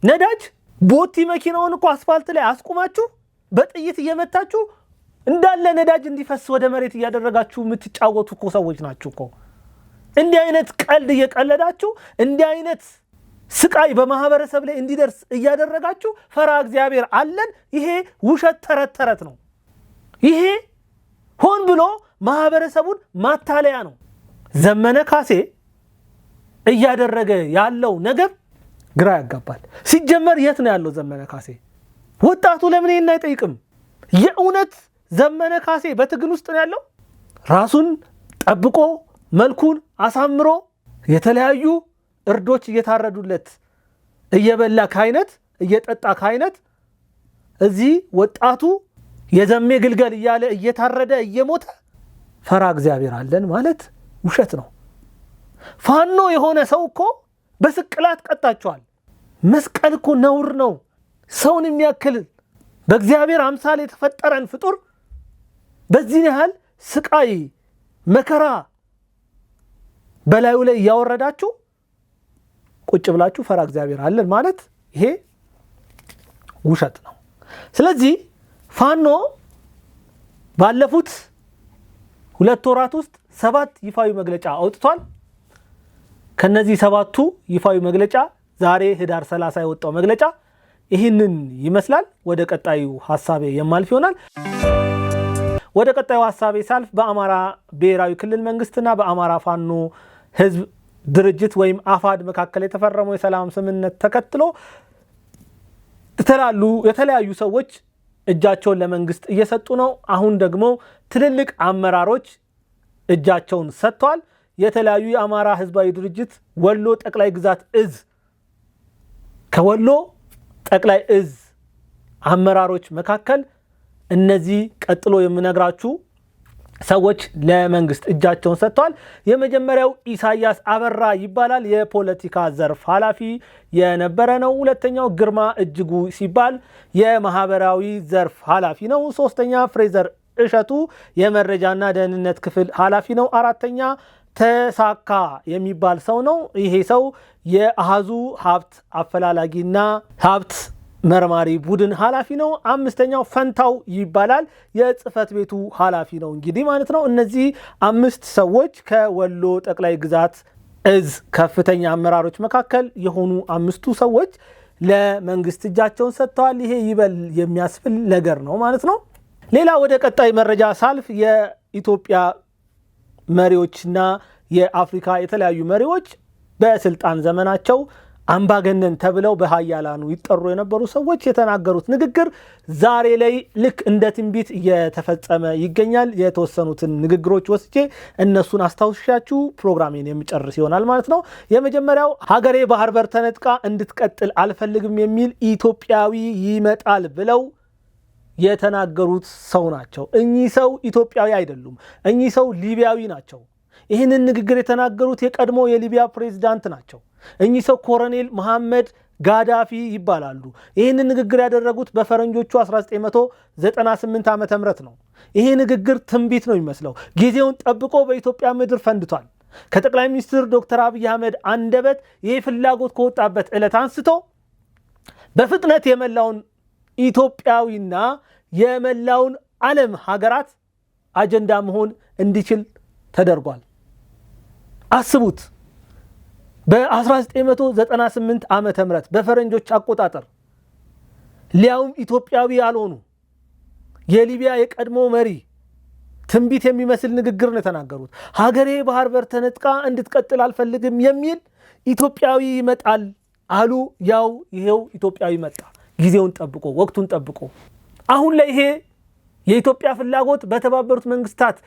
ነዳጅ ቦቲ መኪናውን እኮ አስፋልት ላይ አስቁማችሁ በጥይት እየመታችሁ እንዳለ ነዳጅ እንዲፈስ ወደ መሬት እያደረጋችሁ የምትጫወቱ እኮ ሰዎች ናችሁ እኮ። እንዲህ አይነት ቀልድ እየቀለዳችሁ እንዲህ አይነት ስቃይ በማህበረሰብ ላይ እንዲደርስ እያደረጋችሁ ፈራ እግዚአብሔር አለን። ይሄ ውሸት ተረት ነው። ይሄ ሆን ብሎ ማህበረሰቡን ማታለያ ነው። ዘመነ ካሴ እያደረገ ያለው ነገር ግራ ያጋባል። ሲጀመር የት ነው ያለው ዘመነ ካሴ? ወጣቱ ለምን ይሄን አይጠይቅም? የእውነት ዘመነ ካሴ በትግል ውስጥ ነው ያለው? ራሱን ጠብቆ መልኩን አሳምሮ የተለያዩ እርዶች እየታረዱለት እየበላ ካይነት እየጠጣ ካይነት እዚህ ወጣቱ የዘሜ ግልገል እያለ እየታረደ እየሞተ ፈራ እግዚአብሔር አለን ማለት ውሸት ነው። ፋኖ የሆነ ሰው እኮ በስቅላት ቀጣቸዋል። መስቀል እኮ ነውር ነው። ሰውን የሚያክል በእግዚአብሔር አምሳል የተፈጠረን ፍጡር በዚህ ያህል ስቃይ መከራ በላዩ ላይ እያወረዳችሁ ቁጭ ብላችሁ ፈራ እግዚአብሔር አለን ማለት ይሄ ውሸት ነው። ስለዚህ ፋኖ ባለፉት 2 ወራት ውስጥ 7 ይፋዊ መግለጫ አውጥቷል። ከነዚህ 7ቱ ይፋዊ መግለጫ ዛሬ ህዳር 30 የወጣው መግለጫ ይህንን ይመስላል። ወደ ቀጣዩ ሐሳቤ የማልፍ ይሆናል። ወደ ቀጣዩ ሐሳቤ ሳልፍ በአማራ ብሔራዊ ክልል መንግስትና በአማራ ፋኖ ህዝብ ድርጅት ወይም አፋድ መካከል የተፈረመው የሰላም ስምምነት ተከትሎ የተለያዩ ሰዎች እጃቸውን ለመንግስት እየሰጡ ነው። አሁን ደግሞ ትልልቅ አመራሮች እጃቸውን ሰጥተዋል። የተለያዩ የአማራ ህዝባዊ ድርጅት ወሎ ጠቅላይ ግዛት እዝ ከወሎ ጠቅላይ እዝ አመራሮች መካከል እነዚህ ቀጥሎ የምነግራችሁ ሰዎች ለመንግስት እጃቸውን ሰጥተዋል። የመጀመሪያው ኢሳያስ አበራ ይባላል። የፖለቲካ ዘርፍ ኃላፊ የነበረ ነው። ሁለተኛው ግርማ እጅጉ ሲባል የማህበራዊ ዘርፍ ኃላፊ ነው። ሶስተኛ ፍሬዘር እሸቱ የመረጃና ደህንነት ክፍል ኃላፊ ነው። አራተኛ ተሳካ የሚባል ሰው ነው። ይሄ ሰው የአሃዙ ሀብት አፈላላጊና ሀብት መርማሪ ቡድን ኃላፊ ነው። አምስተኛው ፈንታው ይባላል የጽህፈት ቤቱ ኃላፊ ነው እንግዲህ ማለት ነው። እነዚህ 5 ሰዎች ከወሎ ጠቅላይ ግዛት እዝ ከፍተኛ አመራሮች መካከል የሆኑ 5ቱ ሰዎች ለመንግስት እጃቸውን ሰጥተዋል። ይሄ ይበል የሚያስብል ነገር ነው ማለት ነው። ሌላ ወደ ቀጣይ መረጃ ሳልፍ የኢትዮጵያ መሪዎችና የአፍሪካ የተለያዩ መሪዎች በስልጣን ዘመናቸው አምባገነን ተብለው በሃያላኑ ይጠሩ የነበሩ ሰዎች የተናገሩት ንግግር ዛሬ ላይ ልክ እንደ ትንቢት እየተፈጸመ ይገኛል። የተወሰኑትን ንግግሮች ወስጄ እነሱን አስታውሻችሁ ፕሮግራሜን የሚጨርስ ይሆናል ማለት ነው። የመጀመሪያው ሀገሬ ባህር በር ተነጥቃ እንድትቀጥል አልፈልግም የሚል ኢትዮጵያዊ ይመጣል ብለው የተናገሩት ሰው ናቸው። እኚህ ሰው ኢትዮጵያዊ አይደሉም። እኚህ ሰው ሊቢያዊ ናቸው። ይህንን ንግግር የተናገሩት የቀድሞ የሊቢያ ፕሬዝዳንት ናቸው። እኚህ ሰው ኮሎኔል መሐመድ ጋዳፊ ይባላሉ። ይህንን ንግግር ያደረጉት በፈረንጆቹ 1998 ዓመተ ምህረት ነው። ይሄ ንግግር ትንቢት ነው የሚመስለው። ጊዜውን ጠብቆ በኢትዮጵያ ምድር ፈንድቷል። ከጠቅላይ ሚኒስትር ዶክተር አብይ አህመድ አንደበት ይሄ ፍላጎት ከወጣበት ዕለት አንስቶ በፍጥነት የመላውን ኢትዮጵያዊና የመላውን ዓለም ሀገራት አጀንዳ መሆን እንዲችል ተደርጓል። አስቡት። በ1998 ዓመተ ምህረት በፈረንጆች አቆጣጠር ሊያውም ኢትዮጵያዊ ያልሆኑ የሊቢያ የቀድሞ መሪ ትንቢት የሚመስል ንግግር ነው የተናገሩት። ሀገሬ ባህር በር ተነጥቃ እንድትቀጥል አልፈልግም የሚል ኢትዮጵያዊ ይመጣል አሉ። ይሄው ኢትዮጵያዊ መጣ፣ ጊዜውን ጠብቆ ወቅቱን ጠብቆ። አሁን ላይ ይሄ የኢትዮጵያ ፍላጎት በተባበሩት መንግስታት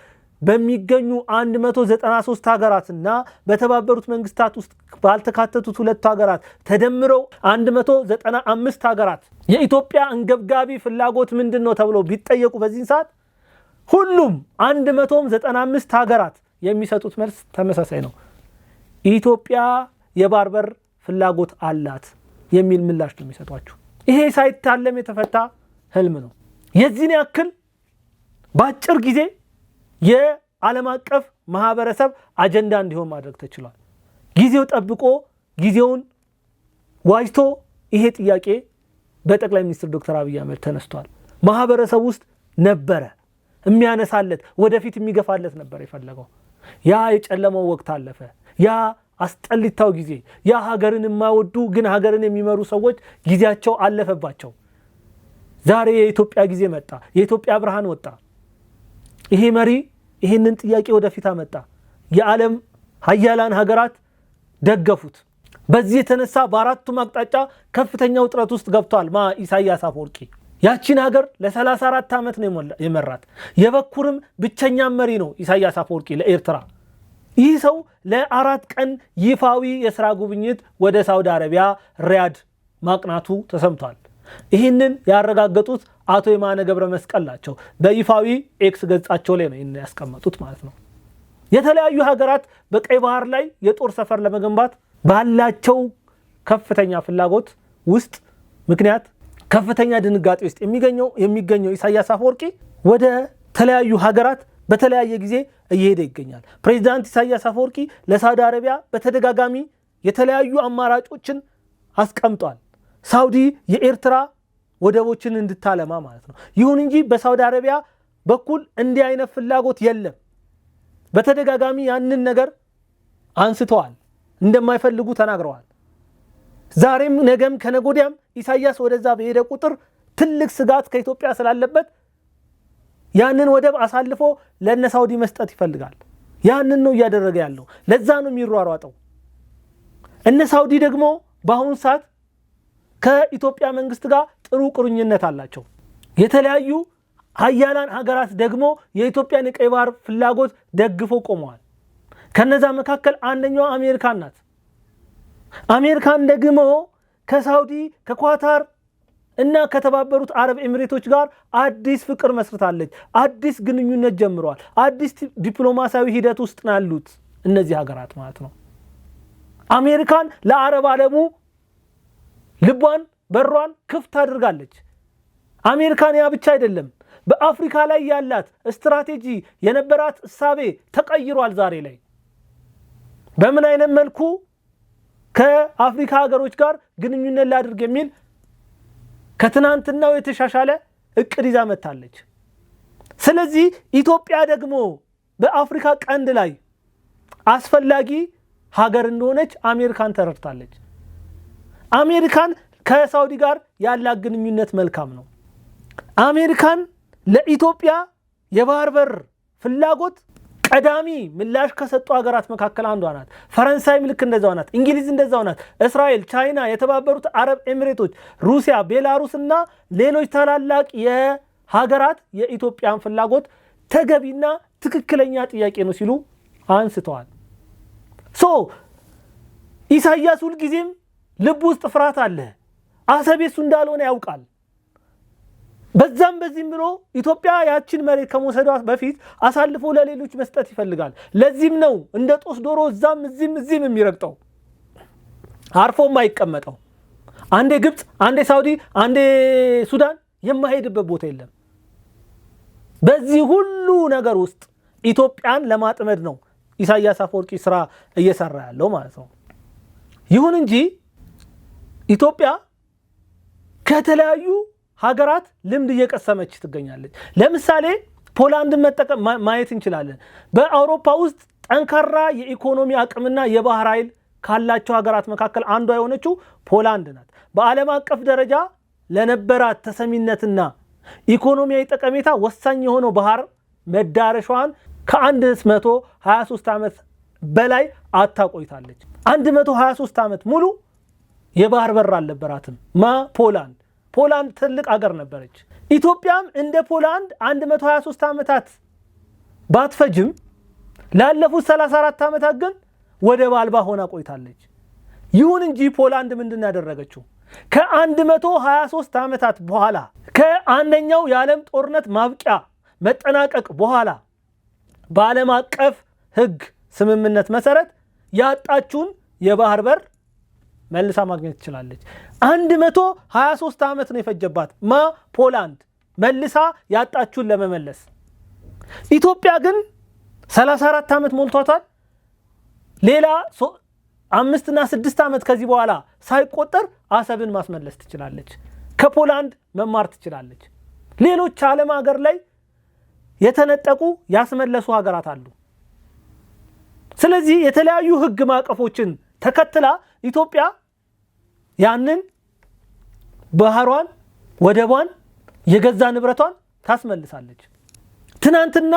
በሚገኙ 193 ሀገራትና በተባበሩት መንግስታት ውስጥ ባልተካተቱት 2 ሀገራት ተደምረው 195 ሀገራት የኢትዮጵያ አንገብጋቢ ፍላጎት ምንድነው ተብሎ ቢጠየቁ በዚህ ሰዓት ሁሉም 195 ሀገራት የሚሰጡት መልስ ተመሳሳይ ነው። ኢትዮጵያ የባህር በር ፍላጎት አላት የሚል ምላሽ ነው የሚሰጧቸው። ይሄ ሳይታለም የተፈታ ህልም ነው። የዚህን ያክል በአጭር ጊዜ የዓለም አቀፍ ማህበረሰብ አጀንዳ እንዲሆን ማድረግ ተችሏል። ጊዜው ጠብቆ ጊዜውን ዋጅቶ ይሄ ጥያቄ በጠቅላይ ሚኒስትር ዶክተር አብይ አህመድ ተነስቷል። ማህበረሰብ ውስጥ ነበረ የሚያነሳለት ወደፊት የሚገፋለት ነበር የፈለገው። ያ የጨለመው ወቅት አለፈ። ያ አስጠሊታው ጊዜ፣ ያ ሀገርን የማይወዱ ግን ሀገርን የሚመሩ ሰዎች ጊዜያቸው አለፈባቸው። ዛሬ የኢትዮጵያ ጊዜ መጣ። የኢትዮጵያ ብርሃን ወጣ። ይሄ መሪ ይሄንን ጥያቄ ወደፊት አመጣ። የዓለም ሀያላን ሀገራት ደገፉት። በዚህ የተነሳ በአራቱም አቅጣጫ ከፍተኛ ውጥረት ውስጥ ገብቷል ኢሳያስ አፈወርቂ። ያቺን ሀገር ለ34 ዓመት ነው የመራት። የበኩርም ብቸኛ መሪ ነው ኢሳያስ አፈወርቂ ለኤርትራ። ይህ ሰው ለ4 ቀን ይፋዊ የሥራ ጉብኝት ወደ ሳውዲ አረቢያ ሪያድ ማቅናቱ ተሰምቷል። ይህንን ያረጋገጡት አቶ የማነ ገብረ መስቀል ናቸው። በይፋዊ ኤክስ ገጻቸው ላይ ነው ያስቀመጡት ማለት ነው። የተለያዩ ሀገራት በቀይ ባህር ላይ የጦር ሰፈር ለመገንባት ባላቸው ከፍተኛ ፍላጎት ውስጥ ምክንያት ከፍተኛ ድንጋጤ ውስጥ የሚገኘው ኢሳያስ አፈወርቂ ወደ ተለያዩ ሀገራት በተለያየ ጊዜ እየሄደ ይገኛል። ፕሬዝዳንት ኢሳያስ አፈወርቂ ለሳውዲ አረቢያ በተደጋጋሚ የተለያዩ አማራጮችን አስቀምጧል። ሳውዲ የኤርትራ ወደቦችን እንድታለማ ማለት ነው። ይሁን እንጂ በሳውዲ አረቢያ በኩል እንዲህ አይነት ፍላጎት የለም። በተደጋጋሚ ያንን ነገር አንስተዋል፣ እንደማይፈልጉ ተናግረዋል። ዛሬም ነገም ከነጎዲያም ኢሳያስ ወደዛ በሄደ ቁጥር ትልቅ ስጋት ከኢትዮጵያ ስላለበት ያንን ወደብ አሳልፎ ለነ ሳውዲ መስጠት ይፈልጋል። ያንን ነው እያደረገ ያለው። ለዛ ነው የሚሯሯጠው። እነ ሳውዲ ደግሞ በአሁኑ ሰዓት ከኢትዮጵያ መንግስት ጋር ጥሩ ቁርኝነት አላቸው። የተለያዩ ሀያላን ሀገራት ደግሞ የኢትዮጵያን የቀይ ባህር ፍላጎት ደግፎ ቆመዋል። ከነዛ መካከል አንደኛው አሜሪካን ናት። አሜሪካን ደግሞ ከሳውዲ ከኳታር እና ከተባበሩት አረብ ኤሚሬቶች ጋር አዲስ ፍቅር መስርታለች። አዲስ ግንኙነት ጀምረዋል። አዲስ ዲፕሎማሲያዊ ሂደት ውስጥ ናሉት እነዚህ ሀገራት ማለት ነው። አሜሪካን ለአረብ ዓለሙ ልቧን በሯን ክፍት አድርጋለች። አሜሪካን ያ ብቻ አይደለም፣ በአፍሪካ ላይ ያላት ስትራቴጂ የነበራት እሳቤ ተቀይሯል። ዛሬ ላይ በምን አይነት መልኩ ከአፍሪካ ሀገሮች ጋር ግንኙነት ላድርግ የሚል ከትናንትናው የተሻሻለ እቅድ ይዛ መጣለች። ስለዚህ ኢትዮጵያ ደግሞ በአፍሪካ ቀንድ ላይ አስፈላጊ ሀገር እንደሆነች አሜሪካን ተረድታለች። አሜሪካን ከሳውዲ ጋር ያላት ግንኙነት መልካም ነው። አሜሪካን ለኢትዮጵያ የባህር በር ፍላጎት ቀዳሚ ምላሽ ከሰጡ ሀገራት መካከል አንዷ ናት። ፈረንሳይም ልክ እንደዛው ናት። እንግሊዝ እንደዛው ናት። እስራኤል፣ ቻይና፣ የተባበሩት አረብ ኤሚሬቶች፣ ሩሲያ፣ ቤላሩስ እና ሌሎች ታላላቅ የሀገራት የኢትዮጵያን ፍላጎት ተገቢና ትክክለኛ ጥያቄ ነው ሲሉ አንስተዋል። ኢሳያስ ሁልጊዜም ልብ ውስጥ ፍርሃት አለ። አሰብ የሱ እንዳልሆነ ያውቃል። በዛም በዚህም ብሎ ኢትዮጵያ ያችን መሬት ከመውሰዷ በፊት አሳልፎ ለሌሎች መስጠት ይፈልጋል። ለዚህም ነው እንደ ጦስ ዶሮ እዛም እዚህም የሚረግጠው፣ አርፎም አይቀመጠው። አንዴ ግብጽ፣ አንዴ ሳውዲ፣ አንዴ ሱዳን የማይሄድበት ቦታ የለም። በዚህ ሁሉ ነገር ውስጥ ኢትዮጵያን ለማጥመድ ነው ኢሳያስ አፈወርቂ ስራ እየሰራ ያለው ማለት ነው። ይሁን እንጂ ኢትዮጵያ ከተለያዩ ሀገራት ልምድ እየቀሰመች ትገኛለች። ለምሳሌ ፖላንድን መጠቀም ማየት እንችላለን። በአውሮፓ ውስጥ ጠንካራ የኢኮኖሚ አቅምና የባህር ኃይል ካላቸው ሀገራት መካከል አንዷ የሆነችው ፖላንድ ናት። በዓለም አቀፍ ደረጃ ለነበራት ተሰሚነትና ኢኮኖሚያዊ ጠቀሜታ ወሳኝ የሆነው ባህር መዳረሻዋን ከ123 ዓመት በላይ አታቆይታለች። 123 ዓመት ሙሉ የባህር በር አልነበራትም። ፖላንድ ትልቅ አገር ነበረች። ኢትዮጵያም እንደ ፖላንድ 123 ዓመታት ባትፈጅም ላለፉት 34 ዓመታት ግን ወደብ አልባ ሆና ቆይታለች። ይሁን እንጂ ፖላንድ ምንድን ያደረገችው ከ123 ዓመታት በኋላ ከአንደኛው የዓለም ጦርነት ማብቂያ መጠናቀቅ በኋላ በዓለም አቀፍ ሕግ ስምምነት መሰረት ያጣችውን የባህር በር መልሳ ማግኘት ትችላለች። 123 ዓመት ነው የፈጀባት ፖላንድ መልሳ ያጣችውን ለመመለስ። ኢትዮጵያ ግን 34 ዓመት ሞልቷታል። ሌላ 5 እና 6 ዓመት ከዚህ በኋላ ሳይቆጠር አሰብን ማስመለስ ትችላለች። ከፖላንድ መማር ትችላለች። ሌሎች ዓለም ሀገር ላይ የተነጠቁ ያስመለሱ ሀገራት አሉ። ስለዚህ የተለያዩ ህግ ማቀፎችን ተከትላ ኢትዮጵያ ያንን ባህሯን ወደቧን የገዛ ንብረቷን ታስመልሳለች። ትናንትና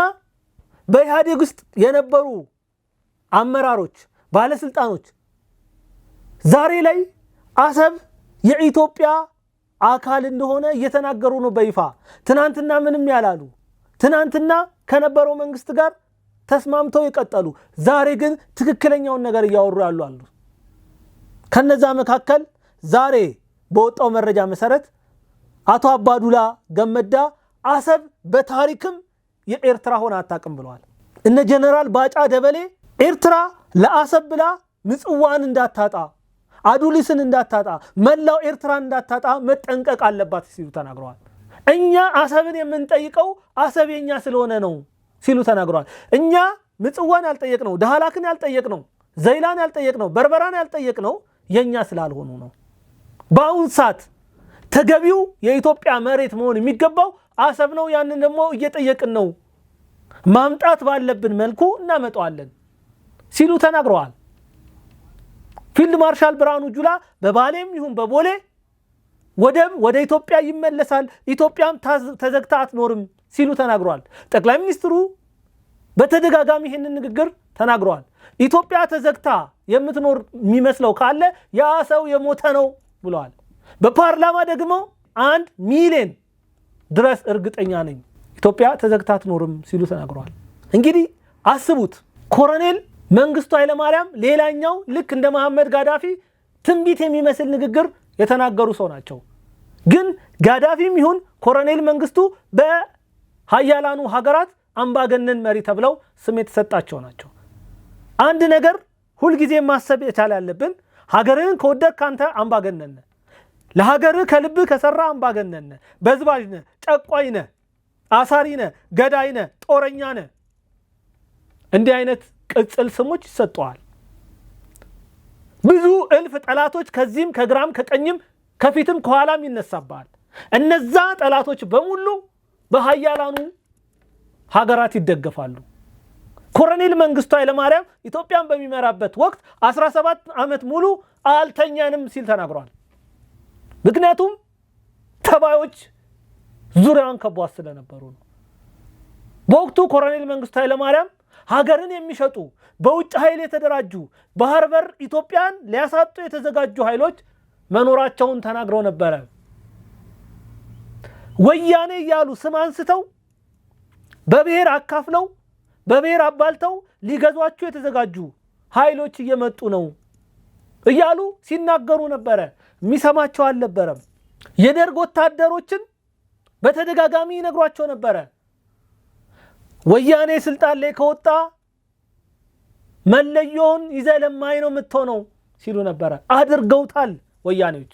በኢህአዴግ ውስጥ የነበሩ አመራሮች ባለስልጣኖች ዛሬ ላይ አሰብ የኢትዮጵያ አካል እንደሆነ እየተናገሩ ነው በይፋ። ትናንትና ምንም ያላሉ፣ ትናንትና ከነበረው መንግስት ጋር ተስማምተው የቀጠሉ፣ ዛሬ ግን ትክክለኛውን ነገር እያወሩ ያሉ አሉ። ከነዛ መካከል ዛሬ በወጣው መረጃ መሰረት አቶ አባዱላ ገመዳ አሰብ በታሪክም የኤርትራ ሆና አታውቅም ብለዋል። እነ ጀነራል ባጫ ደበሌ ኤርትራ ለአሰብ ብላ ምጽዋን እንዳታጣ፣ አዱሊስን እንዳታጣ፣ መላው ኤርትራን እንዳታጣ መጠንቀቅ አለባት ሲሉ ተናግረዋል። እኛ አሰብን የምንጠይቀው አሰብ የኛ ስለሆነ ነው ሲሉ ተናግረዋል። እኛ ምጽዋን ያልጠየቅነው፣ ዳህላክን ያልጠየቅነው፣ ዘይላን ያልጠየቅነው፣ በርበራን ያልጠየቅነው የኛ ስላልሆኑ ነው። በአሁን ሰዓት ተገቢው የኢትዮጵያ መሬት መሆን የሚገባው አሰብ ነው። ያንን ደግሞ እየጠየቅን ነው። ማምጣት ባለብን መልኩ እናመጣዋለን ሲሉ ተናግረዋል። ፊልድ ማርሻል ብርሃኑ ጁላ በባሌም ይሁን በቦሌ ወደብ ወደ ኢትዮጵያ ይመለሳል፣ ኢትዮጵያም ተዘግታ አትኖርም ሲሉ ተናግረዋል። ጠቅላይ ሚኒስትሩ በተደጋጋሚ ይህንን ንግግር ተናግረዋል። ኢትዮጵያ ተዘግታ የምትኖር የሚመስለው ካለ ያ ሰው የሞተ ነው ብለዋል። በፓርላማ ደግሞ 1 ሚሊዮን ድረስ እርግጠኛ ነኝ ኢትዮጵያ ተዘግታ አትኖርም ሲሉ ተናግረዋል። እንግዲህ አስቡት፣ ኮሎኔል መንግስቱ ኃይለማርያም ሌላኛው ልክ እንደ መሐመድ ጋዳፊ ትንቢት የሚመስል ንግግር የተናገሩ ሰው ናቸው። ግን ጋዳፊም ይሁን ኮሎኔል መንግስቱ በሀያላኑ ሀገራት አምባገነን መሪ ተብለው ስም የተሰጣቸው ናቸው። አንድ ነገር ሁልጊዜ ማሰብ የቻለ ያለብን ሀገርህን ከወደድክ አንተ አምባገነን ነህ፣ ለሀገርህ ከልብህ ከሰራ አምባገነን ነህ፣ በዝባዥ ነህ፣ ጨቋኝ ነህ፣ አሳሪ ነህ፣ ገዳይ ነህ፣ ጦረኛ ነህ። እንዲህ አይነት ቅጽል ስሞች ይሰጠዋል። ብዙ እልፍ ጠላቶች ከዚህም ከግራም ከቀኝም ከፊትም ከኋላም ይነሳባል። እነዛ ጠላቶች በሙሉ በሀያላኑ ሀገራት ይደገፋሉ። ኮሎኔል መንግስቱ ኃይለማርያም ኢትዮጵያን በሚመራበት ወቅት 17 ዓመት ሙሉ አልተኛንም ሲል ተናግሯል። ምክንያቱም ተባዮች ዙሪያውን ከቧት ስለነበሩ ነው። በወቅቱ ኮሎኔል መንግስቱ ኃይለማርያም ሀገርን የሚሸጡ በውጭ ኃይል የተደራጁ ባህር በር ኢትዮጵያን ሊያሳጡ የተዘጋጁ ኃይሎች መኖራቸውን ተናግረው ነበረ። ወያኔ እያሉ ስም አንስተው በብሔር አካፍለው በብሔር አባልተው ሊገዟቸው የተዘጋጁ ኃይሎች እየመጡ ነው እያሉ ሲናገሩ ነበረ። የሚሰማቸው አልነበረም። የደርግ ወታደሮችን በተደጋጋሚ ይነግሯቸው ነበረ። ወያኔ ስልጣን ላይ ከወጣ መለዮን ይዘህ ለማይ ነው የምትሆነው ሲሉ ነበረ። አድርገውታል ወያኔዎች።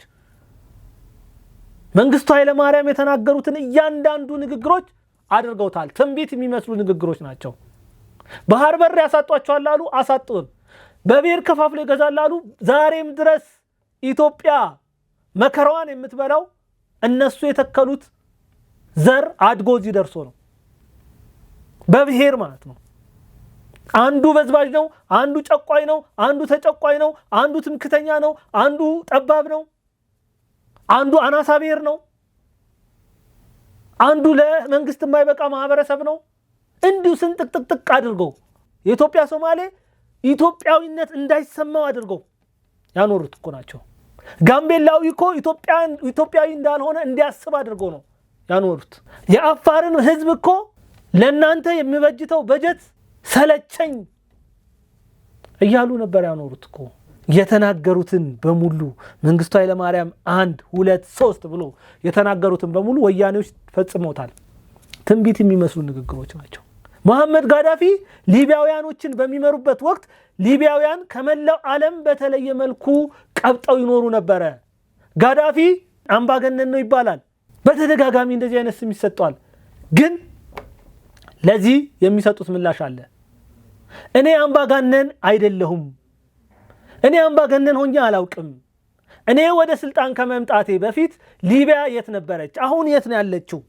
መንግስቱ ኃይለማርያም የተናገሩትን እያንዳንዱ ንግግሮች አድርገውታል። ትንቢት የሚመስሉ ንግግሮች ናቸው። ባህር በር ያሳጧቸዋል አሉ፣ አሳጡን። በብሔር ከፋፍሎ ይገዛል አሉ። ዛሬም ድረስ ኢትዮጵያ መከራዋን የምትበላው እነሱ የተከሉት ዘር አድጎ እዚህ ደርሶ ነው። በብሔር ማለት ነው። አንዱ በዝባዥ ነው፣ አንዱ ጨቋይ ነው፣ አንዱ ተጨቋይ ነው፣ አንዱ ትምክተኛ ነው፣ አንዱ ጠባብ ነው፣ አንዱ አናሳ ብሔር ነው፣ አንዱ ለመንግስት የማይበቃ ማህበረሰብ ነው። እንዲሁ ስንጥቅጥቅ አድርገው የኢትዮጵያ ሶማሌ ኢትዮጵያዊነት እንዳይሰማው አድርገው ያኖሩት እኮ ናቸው። ጋምቤላዊ እኮ ኢትዮጵያዊ እንዳልሆነ እንዲያስብ አድርገው ነው ያኖሩት። የአፋርን ህዝብ እኮ ለናንተ የሚበጅተው በጀት ሰለቸኝ እያሉ ነበር ያኖሩት እኮ። የተናገሩትን በሙሉ መንግስቱ ኃይለማርያም 1 2 3 ብሎ የተናገሩትን በሙሉ ወያኔዎች ፈጽመውታል። ትንቢት የሚመስሉ ንግግሮች ናቸው። መሐመድ ጋዳፊ ሊቢያውያኖችን በሚመሩበት ወቅት ሊቢያውያን ከመላው ዓለም በተለየ መልኩ ቀብጠው ይኖሩ ነበረ። ጋዳፊ አምባገነን ነው ይባላል። በተደጋጋሚ እንደዚህ አይነት ስም ይሰጣል። ግን ለዚህ የሚሰጡት ምላሽ አለ። እኔ አምባገነን አይደለሁም፣ እኔ አምባገነን ሆኜ አላውቅም፣ እኔ ወደ ስልጣን ከመምጣቴ በፊት ሊቢያ የት ነበረች፣ አሁን የት ነው ያለችው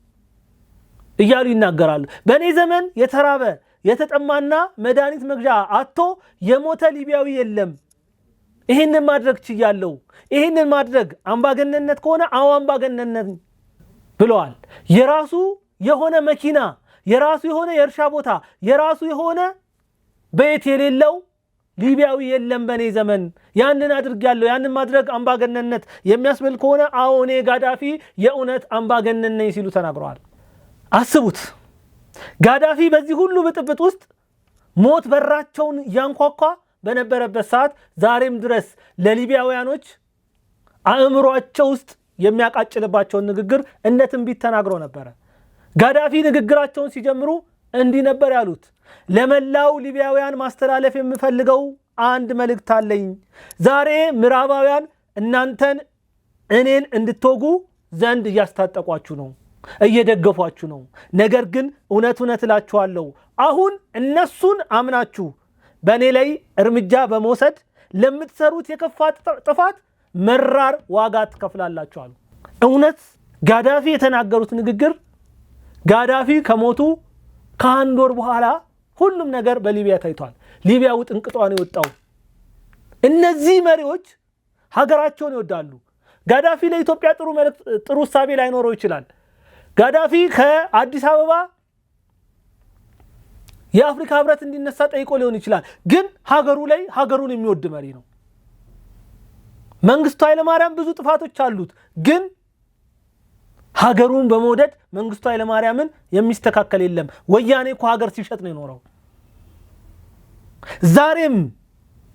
እያሉ ይናገራሉ። በእኔ ዘመን የተራበ የተጠማና መድኃኒት መግዣ አጥቶ የሞተ ሊቢያዊ የለም። ይህንን ማድረግ ችያለሁ። ይህንን ማድረግ አምባገነንነት ከሆነ አዎ አምባገነንነት ብለዋል። የራሱ የሆነ መኪና፣ የራሱ የሆነ የእርሻ ቦታ፣ የራሱ የሆነ ቤት የሌለው ሊቢያዊ የለም በእኔ ዘመን። ያንን አድርጌያለሁ። ያንን ማድረግ አምባገነንነት የሚያስብል ከሆነ አዎ እኔ ጋዳፊ የእውነት አምባገነን ነኝ ሲሉ ተናግረዋል። አስቡት፣ ጋዳፊ በዚህ ሁሉ ብጥብጥ ውስጥ ሞት በራቸውን ያንኳኳ በነበረበት ሰዓት ዛሬም ድረስ ለሊቢያውያኖች አእምሯቸው ውስጥ የሚያቃጭልባቸውን ንግግር እንደ ትንቢት ተናግሮ ነበር። ጋዳፊ ንግግራቸውን ሲጀምሩ እንዲህ ነበር ያሉት: ለመላው ሊቢያውያን ማስተላለፍ የምፈልገው አንድ መልእክት አለኝ። ዛሬ ምዕራባውያን እናንተን እኔን እንድትወጉ ዘንድ እያስታጠቋችሁ ነው፣ እየደገፏችሁ ነው። ነገር ግን እውነት እላችኋለሁ አሁን እነሱን አምናችሁ በእኔ ላይ እርምጃ በመውሰድ ለምትሰሩት የከፋ ጥፋት መራር ዋጋ ትከፍላላችሁ አሉ። እውነት ጋዳፊ የተናገሩት ንግግር ጋዳፊ ከሞቱ ከአንድ ወር በኋላ ሁሉም ነገር በሊቢያ ታይቷል። ሊቢያ ውጥንቅጧን የወጣው እነዚህ መሪዎች ሀገራቸውን ይወዳሉ። ጋዳፊ ለኢትዮጵያ ጥሩ እሳቤ ላይኖረው ይችላል። ጋዳፊ ከአዲስ አበባ የአፍሪካ ህብረት እንዲነሳ ጠይቆ ሊሆን ይችላል። ግን ሀገሩ ላይ ሀገሩን የሚወድ መሪ ነው። መንግስቱ ኃይለማርያም ብዙ ጥፋቶች አሉት። ግን ሀገሩን በመውደድ መንግስቱ ኃይለማርያምን የሚስተካከል የለም። ወያኔ እኮ ሀገር ሲሸጥ ነው የኖረው። ዛሬም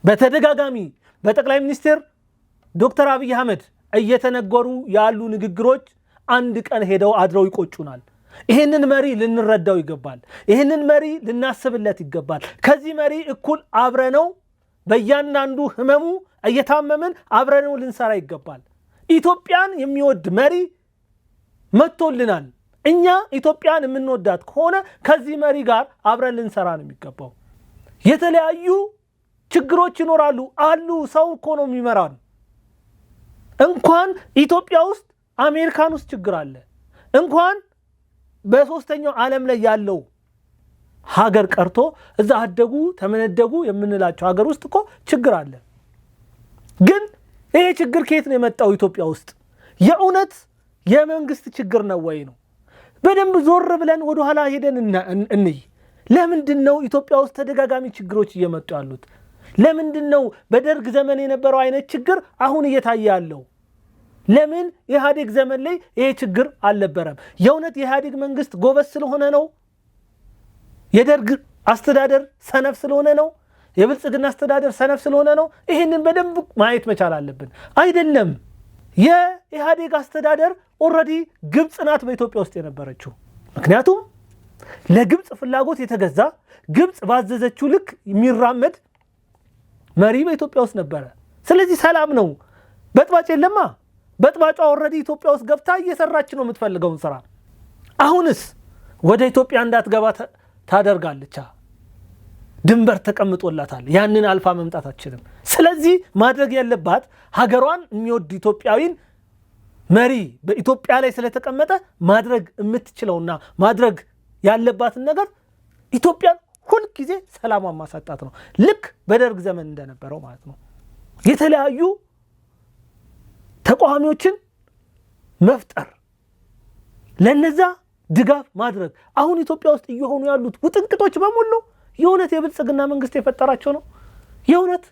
በተደጋጋሚ በጠቅላይ ሚኒስትር ዶክተር አብይ አህመድ እየተነገሩ ያሉ ንግግሮች አንድ ቀን ሄደው አድረው ይቆጩናል። ይህንን መሪ ልንረዳው ይገባል። ይህንን መሪ ልናስብለት ይገባል። ከዚህ መሪ እኩል አብረነው በእያንዳንዱ ህመሙ እየታመምን አብረነው ልንሰራ ይገባል። ኢትዮጵያን የሚወድ መሪ መጥቶልናል። እኛ ኢትዮጵያን የምንወዳት ከሆነ ከዚህ መሪ ጋር አብረን ልንሰራ ነው የሚገባው። የተለያዩ ችግሮች ይኖራሉ አሉ። ሰው እኮ ነው የሚመራን። እንኳን ኢትዮጵያ ውስጥ አሜሪካን ውስጥ ችግር አለ። እንኳን በሶስተኛው ዓለም ላይ ያለው ሀገር ቀርቶ እዛ አደጉ ተመነደጉ የምንላቸው ሀገር ውስጥ እኮ ችግር አለ። ግን ይሄ ችግር ከየት ነው የመጣው? ኢትዮጵያ ውስጥ የእውነት የመንግስት ችግር ነው ወይ ነው? በደንብ ዞር ብለን ወደ ኋላ ሄደን እንይ። ለምንድነው ኢትዮጵያ ውስጥ ተደጋጋሚ ችግሮች እየመጡ ያሉት? ለምንድነው በደርግ ዘመን የነበረው አይነት ችግር አሁን እየታየ ያለው? ለምን ኢህአዴግ ዘመን ላይ ይሄ ችግር አልነበረም? የእውነት የኢህአዴግ መንግስት ጎበዝ ስለሆነ ነው? የደርግ አስተዳደር ሰነፍ ስለሆነ ነው? የብልጽግና አስተዳደር ሰነፍ ስለሆነ ነው? ይሄንን በደንብ ማየት መቻል አለብን። አይደለም። የኢህአዴግ አስተዳደር ኦልሬዲ ግብጽ ናት በኢትዮጵያ ውስጥ የነበረችው። ምክንያቱም ለግብጽ ፍላጎት የተገዛ ግብጽ ባዘዘችው ልክ የሚራመድ መሪ በኢትዮጵያ ውስጥ ነበረ። ስለዚህ ሰላም ነው። በጥባጭ የለማ። በጥባጯ ኦልሬዲ ኢትዮጵያ ውስጥ ገብታ እየሰራች ነው የምትፈልገውን ስራ። አሁንስ ወደ ኢትዮጵያ እንዳትገባ ታደርጋለች። ድንበር ተቀምጦላታል። ያንን አልፋ መምጣት አትችልም። ስለዚህ ማድረግ ያለባት ሀገሯን የሚወድ ኢትዮጵያዊን መሪ በኢትዮጵያ ላይ ስለተቀመጠ ማድረግ የምትችለውና ማድረግ ያለባትን ነገር ኢትዮጵያን ሁል ጊዜ ሰላሟን ማሳጣት ነው። ልክ በደርግ ዘመን እንደነበረው ማለት ነው። የተለያዩ ተቋሚዎችን መፍጠር፣ ለነዛ ድጋፍ ማድረግ። አሁን ኢትዮጵያ ውስጥ እየሆኑ ያሉት ውጥንቅጦች በሙሉ የእውነት የብልጽግና መንግስት የፈጠራቸው ነው? የእውነት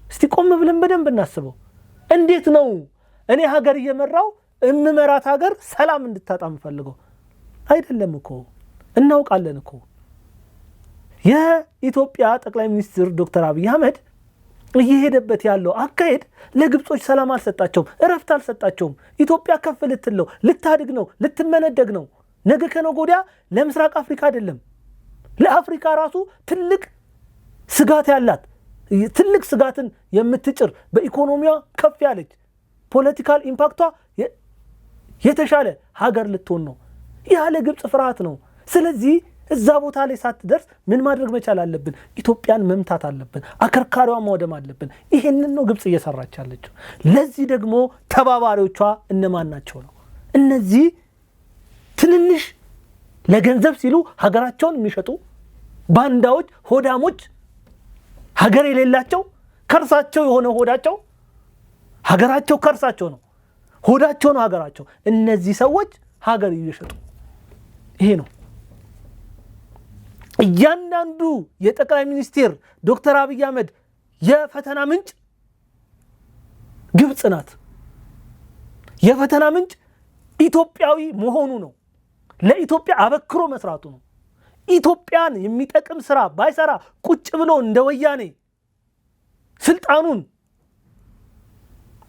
እስቲ ቆም ብለን በደንብ እናስበው። እንዴት ነው እኔ ሀገር እየመራው እምመራት ሀገር ሰላም እንድታጣ የምፈልገው? አይደለም እኮ እናውቃለን እኮ። የኢትዮጵያ ጠቅላይ ሚኒስትር ዶክተር አብይ አህመድ እየሄደበት ያለው አካሄድ ለግብጾች ሰላም አልሰጣቸውም፣ እረፍት አልሰጣቸውም። ኢትዮጵያ ከፍ ልትለው ልታድግ ነው፣ ልትመነደግ ነው። ነገ ከነገ ወዲያ ለምስራቅ አፍሪካ አይደለም ለአፍሪካ ራሱ ትልቅ ስጋት ያላት ትልቅ ስጋትን የምትጭር በኢኮኖሚዋ ከፍ ያለች ፖለቲካል ኢምፓክቷ የተሻለ ሀገር ልትሆን ነው። ያለ ግብጽ ፍርሃት ነው። ስለዚህ እዛ ቦታ ላይ ሳትደርስ ምን ማድረግ መቻል አለብን? ኢትዮጵያን መምታት አለብን። አከርካሪዋን ማውደም አለብን። ይሄንን ነው ግብጽ እየሰራች ያለችው። ለዚህ ደግሞ ተባባሪዎቿ እነማን ናቸው ነው? እነዚህ ትንንሽ ለገንዘብ ሲሉ ሀገራቸውን የሚሸጡ ባንዳዎች፣ ሆዳሞች፣ ሀገር የሌላቸው ከርሳቸው የሆነ ሆዳቸው ሀገራቸው ከርሳቸው ነው፣ ሆዳቸው ነው ሀገራቸው። እነዚህ ሰዎች ሀገር እየሸጡ ይሄ ነው። እያንዳንዱ የጠቅላይ ሚኒስትር ዶክተር አብይ አህመድ የፈተና ምንጭ ግብጽ ናት። የፈተና ምንጭ ኢትዮጵያዊ መሆኑ ነው። ለኢትዮጵያ አበክሮ መስራቱ ነው። ኢትዮጵያን የሚጠቅም ስራ ባይሰራ ቁጭ ብሎ እንደ ወያኔ ስልጣኑን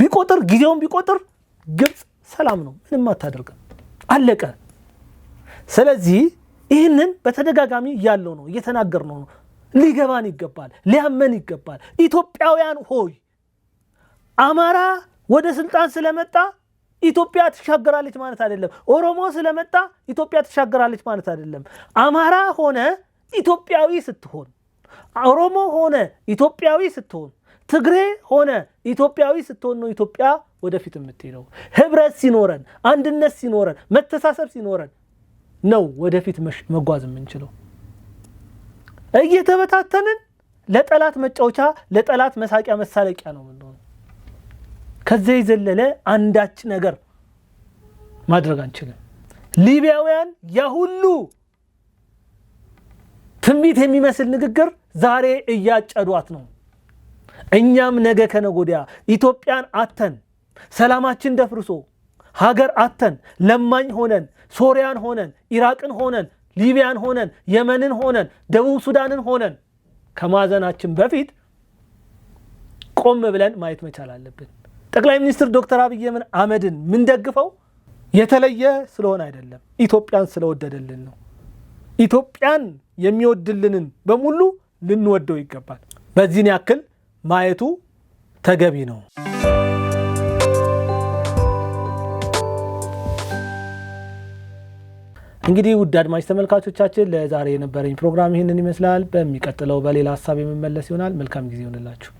ቢቆጥር ጊዜውን ቢቆጥር ግብጽ ሰላም ነው፣ ምንም አታደርግም፣ አለቀ። ስለዚህ ይህንን በተደጋጋሚ ያለው ነው እየተናገርነው ነው። ሊገባን ይገባል፣ ሊያመን ይገባል። ኢትዮጵያውያን ሆይ አማራ ወደ ስልጣን ስለመጣ ኢትዮጵያ ትሻገራለች ማለት አይደለም። ኦሮሞ ስለመጣ ኢትዮጵያ ትሻገራለች ማለት አይደለም። አማራ ሆነ ኢትዮጵያዊ ስትሆን፣ ኦሮሞ ሆነ ኢትዮጵያዊ ስትሆን፣ ትግሬ ሆነ ኢትዮጵያዊ ስትሆን ነው ኢትዮጵያ ወደፊት የምትሄደው። ህብረት ሲኖረን፣ አንድነት ሲኖረን፣ መተሳሰብ ሲኖረን ነው ወደፊት መጓዝ የምንችለው። እየተበታተንን ለጠላት መጫወቻ፣ ለጠላት መሳቂያ መሳለቂያ ነው የምንሆነው። ከዚህ የዘለለ አንዳች ነገር ማድረግ አንችልም። ሊቢያውያን ያሁሉ ትንቢት የሚመስል ንግግር ዛሬ እያጨዷት ነው። እኛም ነገ ከነገ ወዲያ ኢትዮጵያን አተን፣ ሰላማችን ደፍርሶ፣ ሀገር አተን፣ ለማኝ ሆነን፣ ሶሪያን ሆነን፣ ኢራቅን ሆነን፣ ሊቢያን ሆነን፣ የመንን ሆነን፣ ደቡብ ሱዳንን ሆነን ከማዘናችን በፊት ቆም ብለን ማየት መቻል አለብን። ጠቅላይ ሚኒስትር ዶክተር አብይ አህመድን ምን ደግፈው የተለየ ስለሆነ አይደለም፣ ኢትዮጵያን ስለወደደልን ነው። ኢትዮጵያን የሚወድልንን በሙሉ ልንወደው ይገባል። በዚህን ያክል ማየቱ ተገቢ ነው። እንግዲህ ውድ አድማጭ ተመልካቾቻችን ለዛሬ የነበረኝ ፕሮግራም ይህንን ይመስላል። በሚቀጥለው በሌላ ሀሳብ የምመለስ ይሆናል። መልካም ጊዜ ይሁንላችሁ።